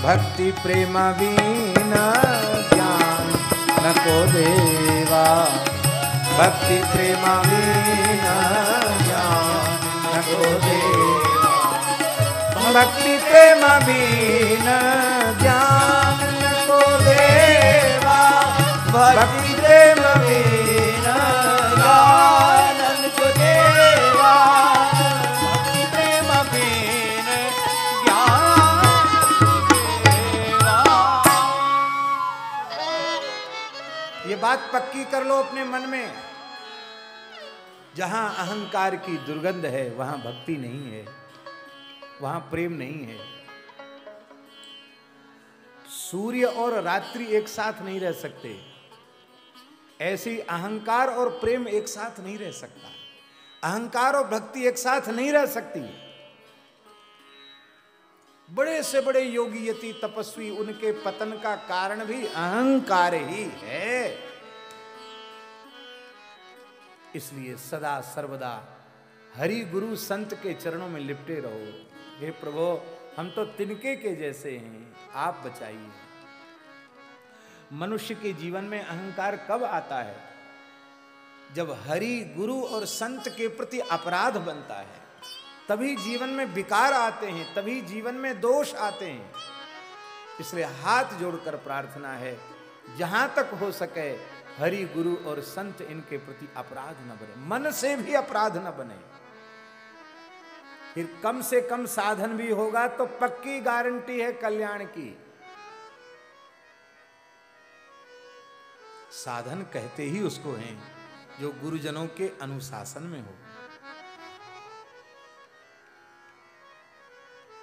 भक्ति प्रेम बिना ज्ञान न को देवा, भक्ति प्रेम बिना ज्ञान न को देवा, भक्ति प्रेम बिना ज्ञान न को देवा, भक्ति प्रेम बिना ज्ञान को देवा, भक्ति प्रेम बिन ज्ञान देवा। ये बात पक्की कर लो अपने मन में, जहां अहंकार की दुर्गंध है वहां भक्ति नहीं है, वहां प्रेम नहीं है। सूर्य और रात्रि एक साथ नहीं रह सकते, ऐसी अहंकार और प्रेम एक साथ नहीं रह सकता, अहंकार और भक्ति एक साथ नहीं रह सकती। बड़े से बड़े योगी यति तपस्वी, उनके पतन का कारण भी अहंकार ही है। इसलिए सदा सर्वदा हरि गुरु संत के चरणों में लिपटे रहो। हे प्रभु, हम तो तिनके के जैसे हैं, आप बचाइए। मनुष्य के जीवन में अहंकार कब आता है? जब हरि गुरु और संत के प्रति अपराध बनता है, तभी जीवन में विकार आते हैं, तभी जीवन में दोष आते हैं। इसलिए हाथ जोड़कर प्रार्थना है, जहां तक हो सके हरि गुरु और संत इनके प्रति अपराध न बने, मन से भी अपराध न बने। फिर कम से कम साधन भी होगा तो पक्की गारंटी है कल्याण की। साधन कहते ही उसको हैं जो गुरुजनों के अनुशासन में हो।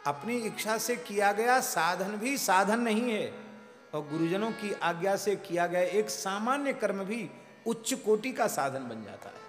अपनी इच्छा से किया गया साधन भी साधन नहीं है, और गुरुजनों की आज्ञा से किया गया एक सामान्य कर्म भी उच्च कोटि का साधन बन जाता है।